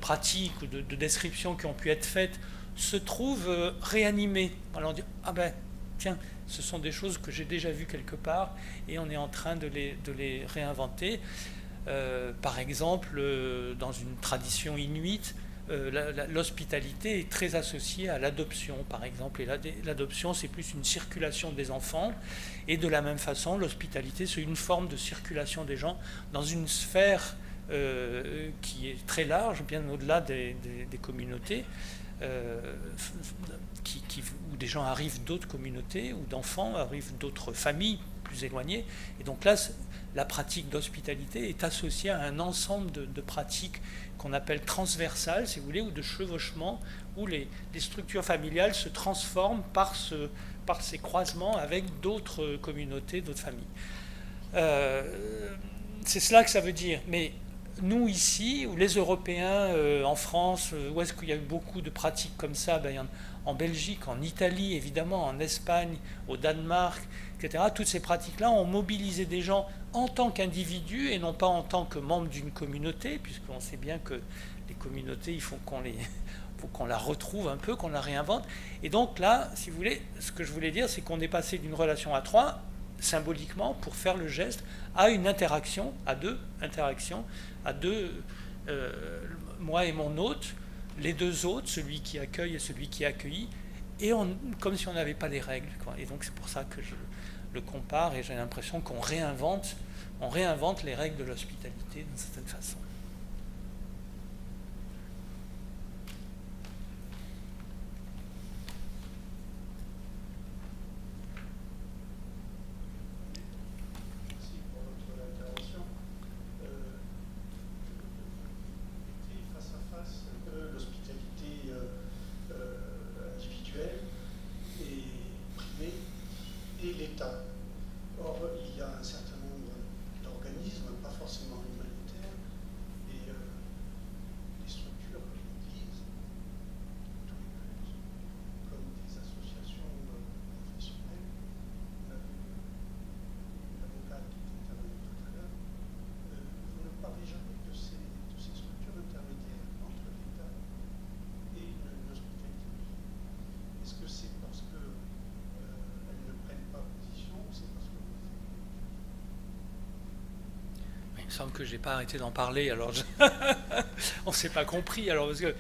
pratiques ou de descriptions qui ont pu être faites, se trouvent réanimées. Alors on dit, ah ben, tiens, ce sont des choses que j'ai déjà vues quelque part, et on est en train de les réinventer. Par exemple, dans une tradition inuite, l'hospitalité est très associée à l'adoption, par exemple. Et l'adoption, c'est plus une circulation des enfants. Et de la même façon, l'hospitalité, c'est une forme de circulation des gens dans une sphère qui est très large, bien au-delà des communautés, où des gens arrivent d'autres communautés, où d'enfants arrivent d'autres familles plus éloignées. Et donc là, la pratique d'hospitalité est associée à un ensemble de pratiques qu'on appelle transversales, si vous voulez, ou de chevauchement, où les structures familiales se transforment par ces croisements avec d'autres communautés, d'autres familles. C'est cela que ça veut dire. Mais nous, ici, ou les Européens, en France, où est-ce qu'il y a eu beaucoup de pratiques comme ça? En Belgique, en Italie, évidemment, en Espagne, au Danemark, etc. Toutes ces pratiques-là ont mobilisé des gens en tant qu'individus et non pas en tant que membres d'une communauté, puisqu'on sait bien que les communautés, il faut qu'on la retrouve un peu, qu'on la réinvente. Et donc là, si vous voulez, ce que je voulais dire, c'est qu'on est passé d'une relation à trois, symboliquement, pour faire le geste, à une interaction, à deux, moi et mon hôte, les deux hôtes, celui qui accueille et celui qui est accueilli, et comme si on n'avait pas les règles, quoi. Et donc c'est pour ça que je le compare, et j'ai l'impression qu'on réinvente les règles de l'hospitalité d'une certaine façon. Merci pour votre intervention. Face à face de l'hospitalité individuelle et privée et l'État. Or, il y a un certain nombre d'organismes, pas forcément humanitaires, et des structures comme l'Église, tous les cultes, comme des associations professionnelles. On a vu l'avocat qui est intervenu tout à l'heure. Vous ne parlez jamais de ces structures intermédiaires entre l'État et l'hospitalité. Est-ce que c'est parce qu'elles ne prennent pas position, ou c'est parce que Il me semble que je n'ai pas arrêté d'en parler, alors on ne s'est pas compris. Alors, parce que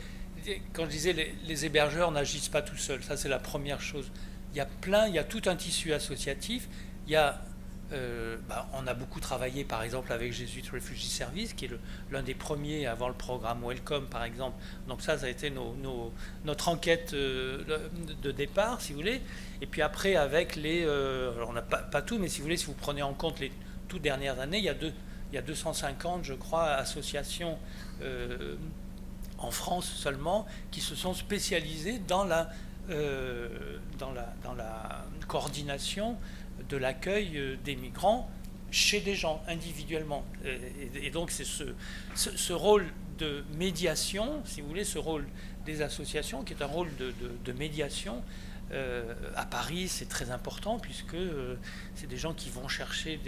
quand je disais les hébergeurs n'agissent pas tout seuls, ça c'est la première chose. Il y a tout un tissu associatif. On a beaucoup travaillé par exemple avec Jesuit Refugee Service, qui est l'un des premiers avant le programme Welcome par exemple. Donc ça a été notre enquête de départ, si vous voulez. Et puis après avec alors on n'a pas tout, mais si vous voulez, si vous prenez en compte les toutes dernières années, il y a 250, je crois, associations en France seulement qui se sont spécialisées dans la coordination de l'accueil des migrants chez des gens individuellement. Et donc c'est ce rôle de médiation, si vous voulez, ce rôle des associations, qui est un rôle de médiation. À Paris, c'est très important, puisque c'est des gens qui vont chercher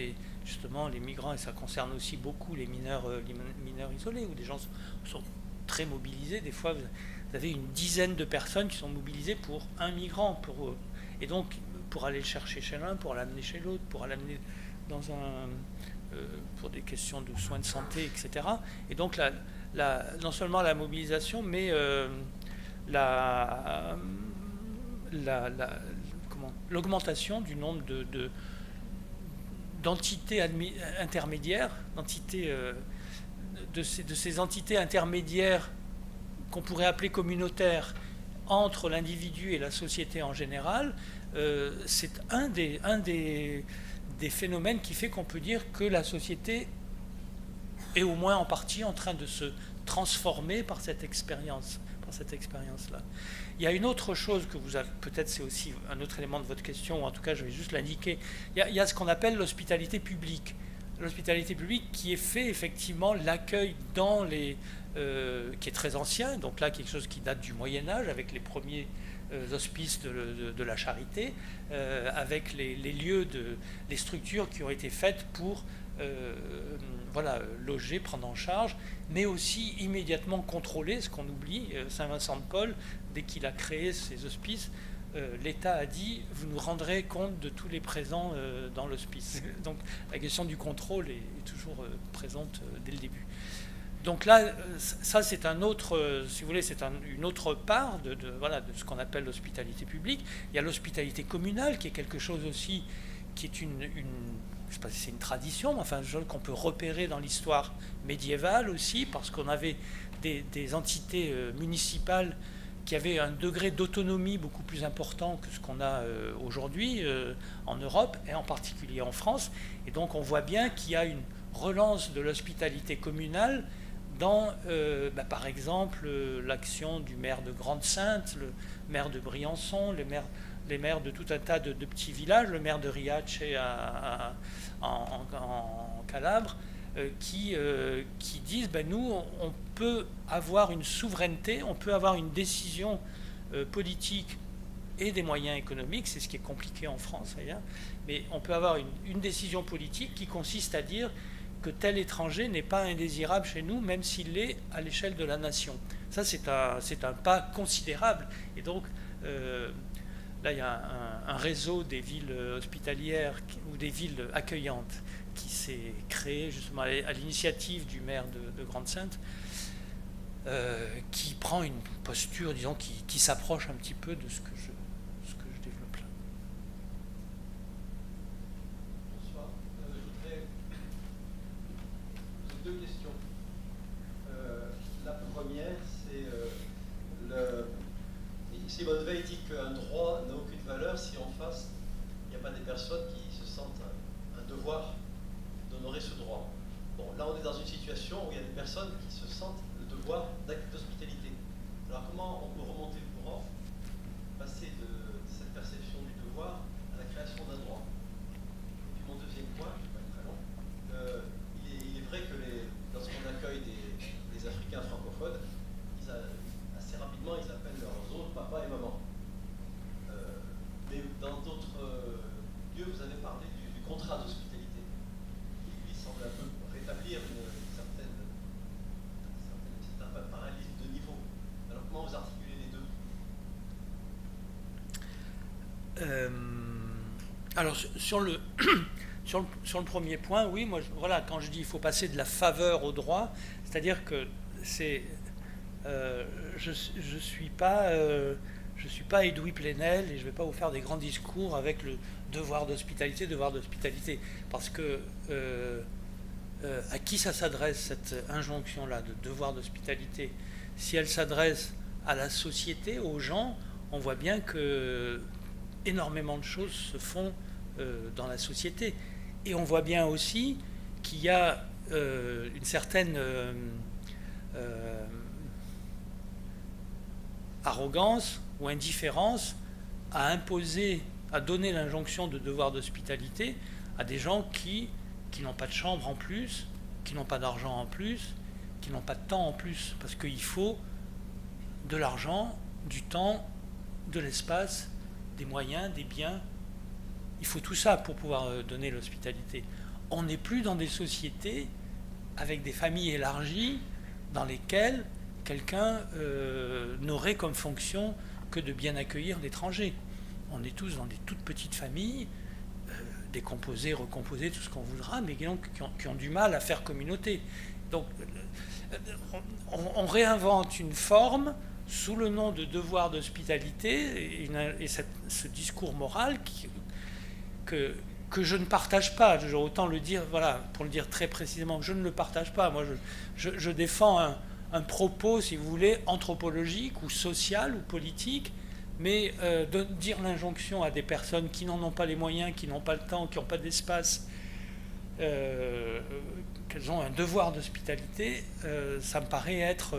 justement les migrants, et ça concerne aussi beaucoup les mineurs isolés, où des gens sont très mobilisés. Des fois, vous avez une dizaine de personnes qui sont mobilisées pour un migrant, et donc pour aller le chercher chez l'un, pour l'amener chez l'autre, pour l'amener pour des questions de soins de santé, etc. Et donc non seulement la mobilisation, mais l'augmentation du nombre d'entités intermédiaires, de ces entités intermédiaires qu'on pourrait appeler communautaires entre l'individu et la société en général. C'est un des phénomènes qui fait qu'on peut dire que la société est au moins en partie en train de se transformés par cette expérience-là. Il y a une autre chose que vous avez, peut-être c'est aussi un autre élément de votre question, ou en tout cas je vais juste l'indiquer, il y a ce qu'on appelle l'hospitalité publique. L'hospitalité publique qui est fait effectivement l'accueil dans les... qui est très ancien, donc là quelque chose qui date du Moyen-Âge, avec les premiers hospices de la charité, avec les lieux, les structures qui ont été faites pour voilà, loger, prendre en charge, mais aussi immédiatement contrôler, ce qu'on oublie. Saint-Vincent-de-Paul, dès qu'il a créé ces hospices, l'État a dit « vous nous rendrez compte de tous les présents dans l'hospice ». Donc la question du contrôle est toujours présente dès le début. Donc là, ça c'est un autre, si vous voulez, c'est une autre part voilà, de ce qu'on appelle l'hospitalité publique. Il y a l'hospitalité communale qui est quelque chose aussi, qui est je ne sais pas si c'est une tradition, mais enfin qu'on peut repérer dans l'histoire médiévale aussi, parce qu'on avait des entités municipales qui avaient un degré d'autonomie beaucoup plus important que ce qu'on a aujourd'hui en Europe, et en particulier en France. Et donc on voit bien qu'il y a une relance de l'hospitalité communale dans, par exemple, l'action du maire de Grande-Synthe, le maire de Briançon, les maires de tout un tas de petits villages, le maire de Riace en Calabre, qui disent nous, on peut avoir une souveraineté, on peut avoir une décision politique et des moyens économiques, c'est ce qui est compliqué en France d'ailleurs, mais on peut avoir une décision politique qui consiste à dire que tel étranger n'est pas indésirable chez nous, même s'il l'est à l'échelle de la nation. Ça, c'est un pas considérable. Et donc, là, il y a un réseau des villes hospitalières ou des villes accueillantes qui s'est créé justement à l'initiative du maire de Grande-Synthe, qui prend une posture, disons, qui s'approche un petit peu de ce que je développe là. Bonsoir. Je voudrais poser deux questions. La première, c'est Simone Veil dit qu'un droit n'a aucune valeur si en face, il n'y a pas des personnes qui se sentent un devoir d'honorer ce droit. Bon, là, on est dans une situation où il y a des personnes qui se sentent le devoir d'hospitalité. Alors, comment on peut remonter le courant, passer de cette perception du devoir à la création d'un droit? Et puis, mon deuxième point, je ne vais pas être très long, il est vrai que lorsqu'on accueille des Africains francophones, assez rapidement, ils appellent leurs autres papa et maman. Mais dans d'autres lieux, vous avez parlé du contrat d'hospitalité, qui lui semble un peu rétablir un certain parallélisme de niveau. Alors comment vous articulez les deux? Alors sur le premier point, oui, moi, voilà, quand je dis il faut passer de la faveur au droit, c'est-à-dire que c'est je suis pas Edoui Plenel et je ne vais pas vous faire des grands discours avec le devoir d'hospitalité, parce que à qui ça s'adresse cette injonction-là de devoir d'hospitalité? Si elle s'adresse à la société, aux gens, on voit bien que énormément de choses se font dans la société. Et on voit bien aussi qu'il y a une certaine arrogance ou indifférence à imposer, à donner l'injonction de devoir d'hospitalité à des gens qui n'ont pas de chambre en plus, qui n'ont pas d'argent en plus, qui n'ont pas de temps en plus, parce qu'il faut de l'argent, du temps, de l'espace, des moyens, des biens. Il faut tout ça pour pouvoir donner l'hospitalité. On n'est plus dans des sociétés avec des familles élargies dans lesquelles quelqu'un n'aurait comme fonction que de bien accueillir l'étranger. On est tous dans des toutes petites familles, décomposées, recomposées, tout ce qu'on voudra, mais qui ont du mal à faire communauté. Donc on réinvente une forme sous le nom de devoir d'hospitalité et ce discours moral que je ne partage pas. Je vais autant le dire, voilà, pour le dire très précisément, je ne le partage pas. Moi, je défends un propos, si vous voulez, anthropologique ou social ou politique, mais de dire l'injonction à des personnes qui n'en ont pas les moyens, qui n'ont pas le temps, qui n'ont pas d'espace, qu'elles ont un devoir d'hospitalité, ça me paraît être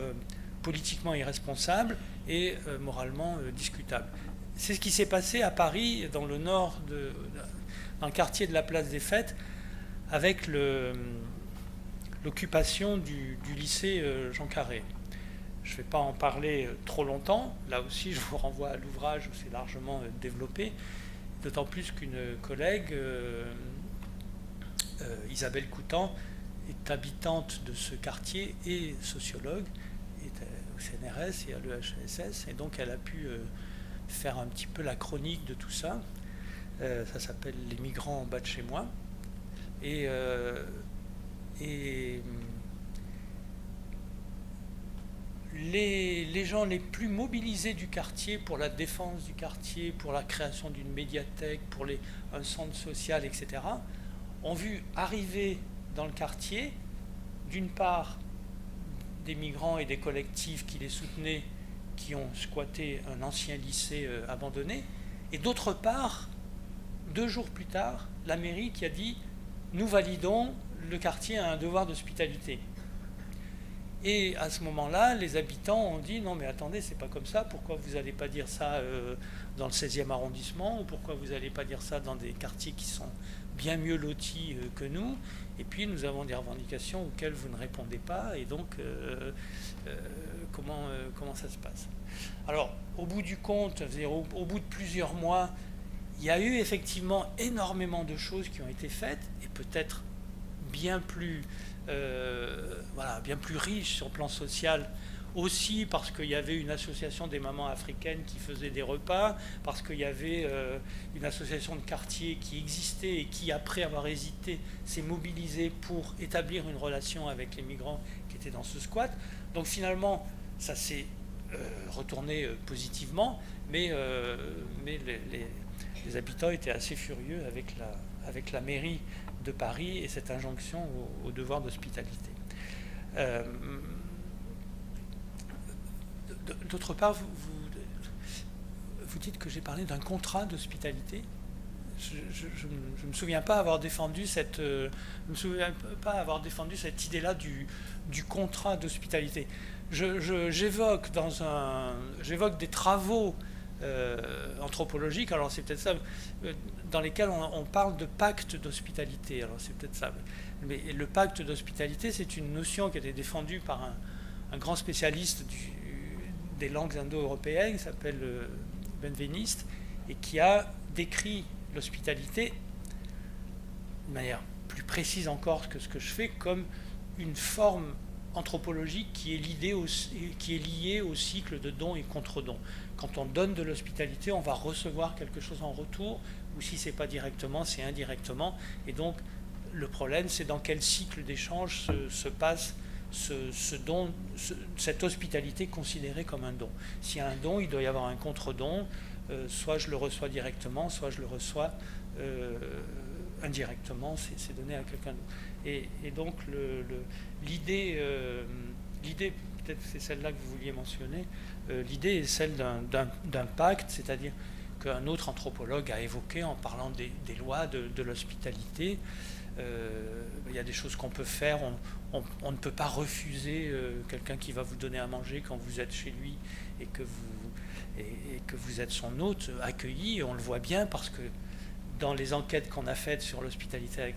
politiquement irresponsable et moralement discutable. C'est ce qui s'est passé à Paris, dans le nord, dans le quartier de la Place des Fêtes, avec l'occupation du lycée Jean Carré. Je ne vais pas en parler trop longtemps. Là aussi, je vous renvoie à l'ouvrage où c'est largement développé. D'autant plus qu'une collègue, Isabelle Coutan, est habitante de ce quartier et sociologue, est au CNRS et à l'EHESS, et donc elle a pu faire un petit peu la chronique de tout ça. Ça s'appelle « Les migrants en bas de chez moi ». Et les gens les plus mobilisés du quartier pour la défense du quartier, pour la création d'une médiathèque, pour un centre social, etc., ont vu arriver dans le quartier, d'une part, des migrants et des collectifs qui les soutenaient, qui ont squatté un ancien lycée abandonné, et d'autre part, 2 jours plus tard, la mairie qui a dit « Nous validons, le quartier a un devoir d'hospitalité ». Et à ce moment-là, les habitants ont dit « Non mais attendez, c'est pas comme ça, pourquoi vous n'allez pas dire ça dans le 16e arrondissement, ou pourquoi vous n'allez pas dire ça dans des quartiers qui sont bien mieux lotis que nous, et puis nous avons des revendications auxquelles vous ne répondez pas, et donc comment ça se passe ?» Alors, au bout du compte, au bout de plusieurs mois, il y a eu effectivement énormément de choses qui ont été faites, et peut-être bien plus riches sur le plan social, aussi parce qu'il y avait une association des mamans africaines qui faisait des repas, parce qu'il y avait une association de quartier qui existait et qui, après avoir hésité, s'est mobilisée pour établir une relation avec les migrants qui étaient dans ce squat. Donc finalement, ça s'est retourné positivement, mais les habitants étaient assez furieux avec la mairie de Paris et cette injonction au devoir d'hospitalité. D'autre part, vous dites que j'ai parlé d'un contrat d'hospitalité. Je ne me souviens pas avoir défendu cette idée-là du contrat d'hospitalité. J'évoque des travaux anthropologiques, alors c'est peut-être ça, dans lesquels on parle de pacte d'hospitalité, alors c'est peut-être ça. Mais le pacte d'hospitalité, c'est une notion qui a été défendue par un grand spécialiste des langues indo-européennes, qui s'appelle Benveniste, et qui a décrit l'hospitalité de manière plus précise encore que ce que je fais, comme une forme anthropologique qui est liée au cycle de don et contre-don. Quand on donne de l'hospitalité, on va recevoir quelque chose en retour, ou si ce n'est pas directement, c'est indirectement. Et donc, le problème, c'est dans quel cycle d'échange se passe ce don, cette hospitalité considérée comme un don. S'il y a un don, il doit y avoir un contre-don. Soit je le reçois directement, soit je le reçois indirectement, c'est donné à quelqu'un d'autre. Et donc l'idée, peut-être c'est celle-là que vous vouliez mentionner, l'idée est celle d'un pacte, c'est-à-dire qu'un autre anthropologue a évoqué en parlant des lois de l'hospitalité. Il y a des choses qu'on peut faire, on ne peut pas refuser quelqu'un qui va vous donner à manger quand vous êtes chez lui et que vous êtes son hôte accueilli, et on le voit bien parce que dans les enquêtes qu'on a faites sur l'hospitalité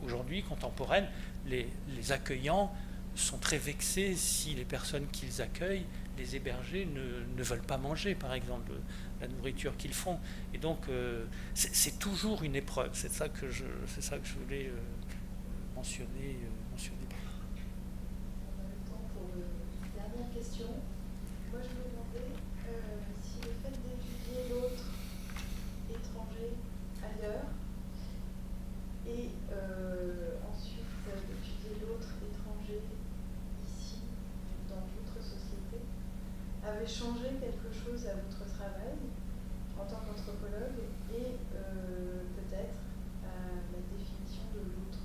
aujourd'hui, contemporaine, les accueillants sont très vexés si les personnes qu'ils accueillent, les hébergés, ne veulent pas manger, par exemple, la nourriture qu'ils font. Et donc, c'est toujours une épreuve. C'est ça que je voulais mentionner. On a le temps pour une dernière question. Moi, je me demandais si le fait d'étudier l'autre étranger ailleurs et ensuite d'étudier l'autre étranger ici, dans votre société, avait changé quelque chose à votre travail en tant qu'anthropologue et peut-être à la définition de l'autre.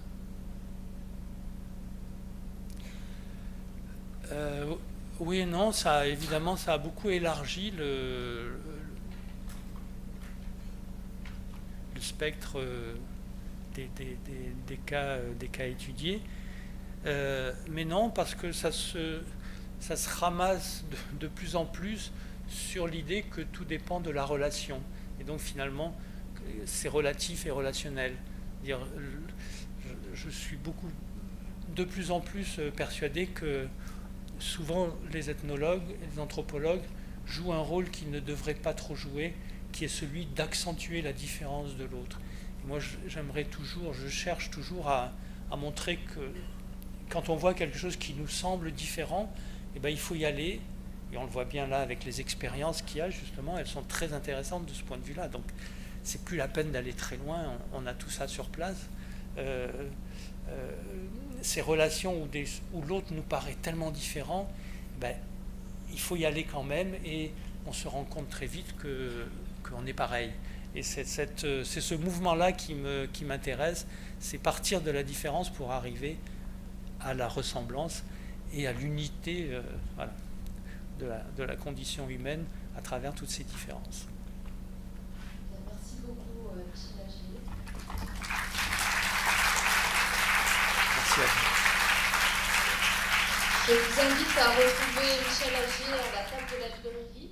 Oui et non, évidemment, ça a beaucoup élargi le spectre des cas étudiés. Mais non, parce que ça se ramasse de plus en plus sur l'idée que tout dépend de la relation. Et donc finalement, c'est relatif et relationnel. Je suis de plus en plus persuadé que souvent les ethnologues et les anthropologues jouent un rôle qu'ils ne devraient pas trop jouer, qui est celui d'accentuer la différence de l'autre. Et moi, je cherche toujours à montrer que quand on voit quelque chose qui nous semble différent, eh ben, il faut y aller. Et on le voit bien là avec les expériences qu'il y a, justement, elles sont très intéressantes de ce point de vue-là. Donc, c'est plus la peine d'aller très loin, on a tout ça sur place. Ces relations où l'autre nous paraît tellement différent, ben, il faut y aller quand même, et on se rend compte très vite qu'on est pareil. Et c'est ce mouvement-là qui m'intéresse, c'est partir de la différence pour arriver à la ressemblance et à l'unité voilà, de la condition humaine à travers toutes ces différences. Merci beaucoup, Michel Agier. Merci à vous. Je vous invite à retrouver Michel Agier à la table de la librairie.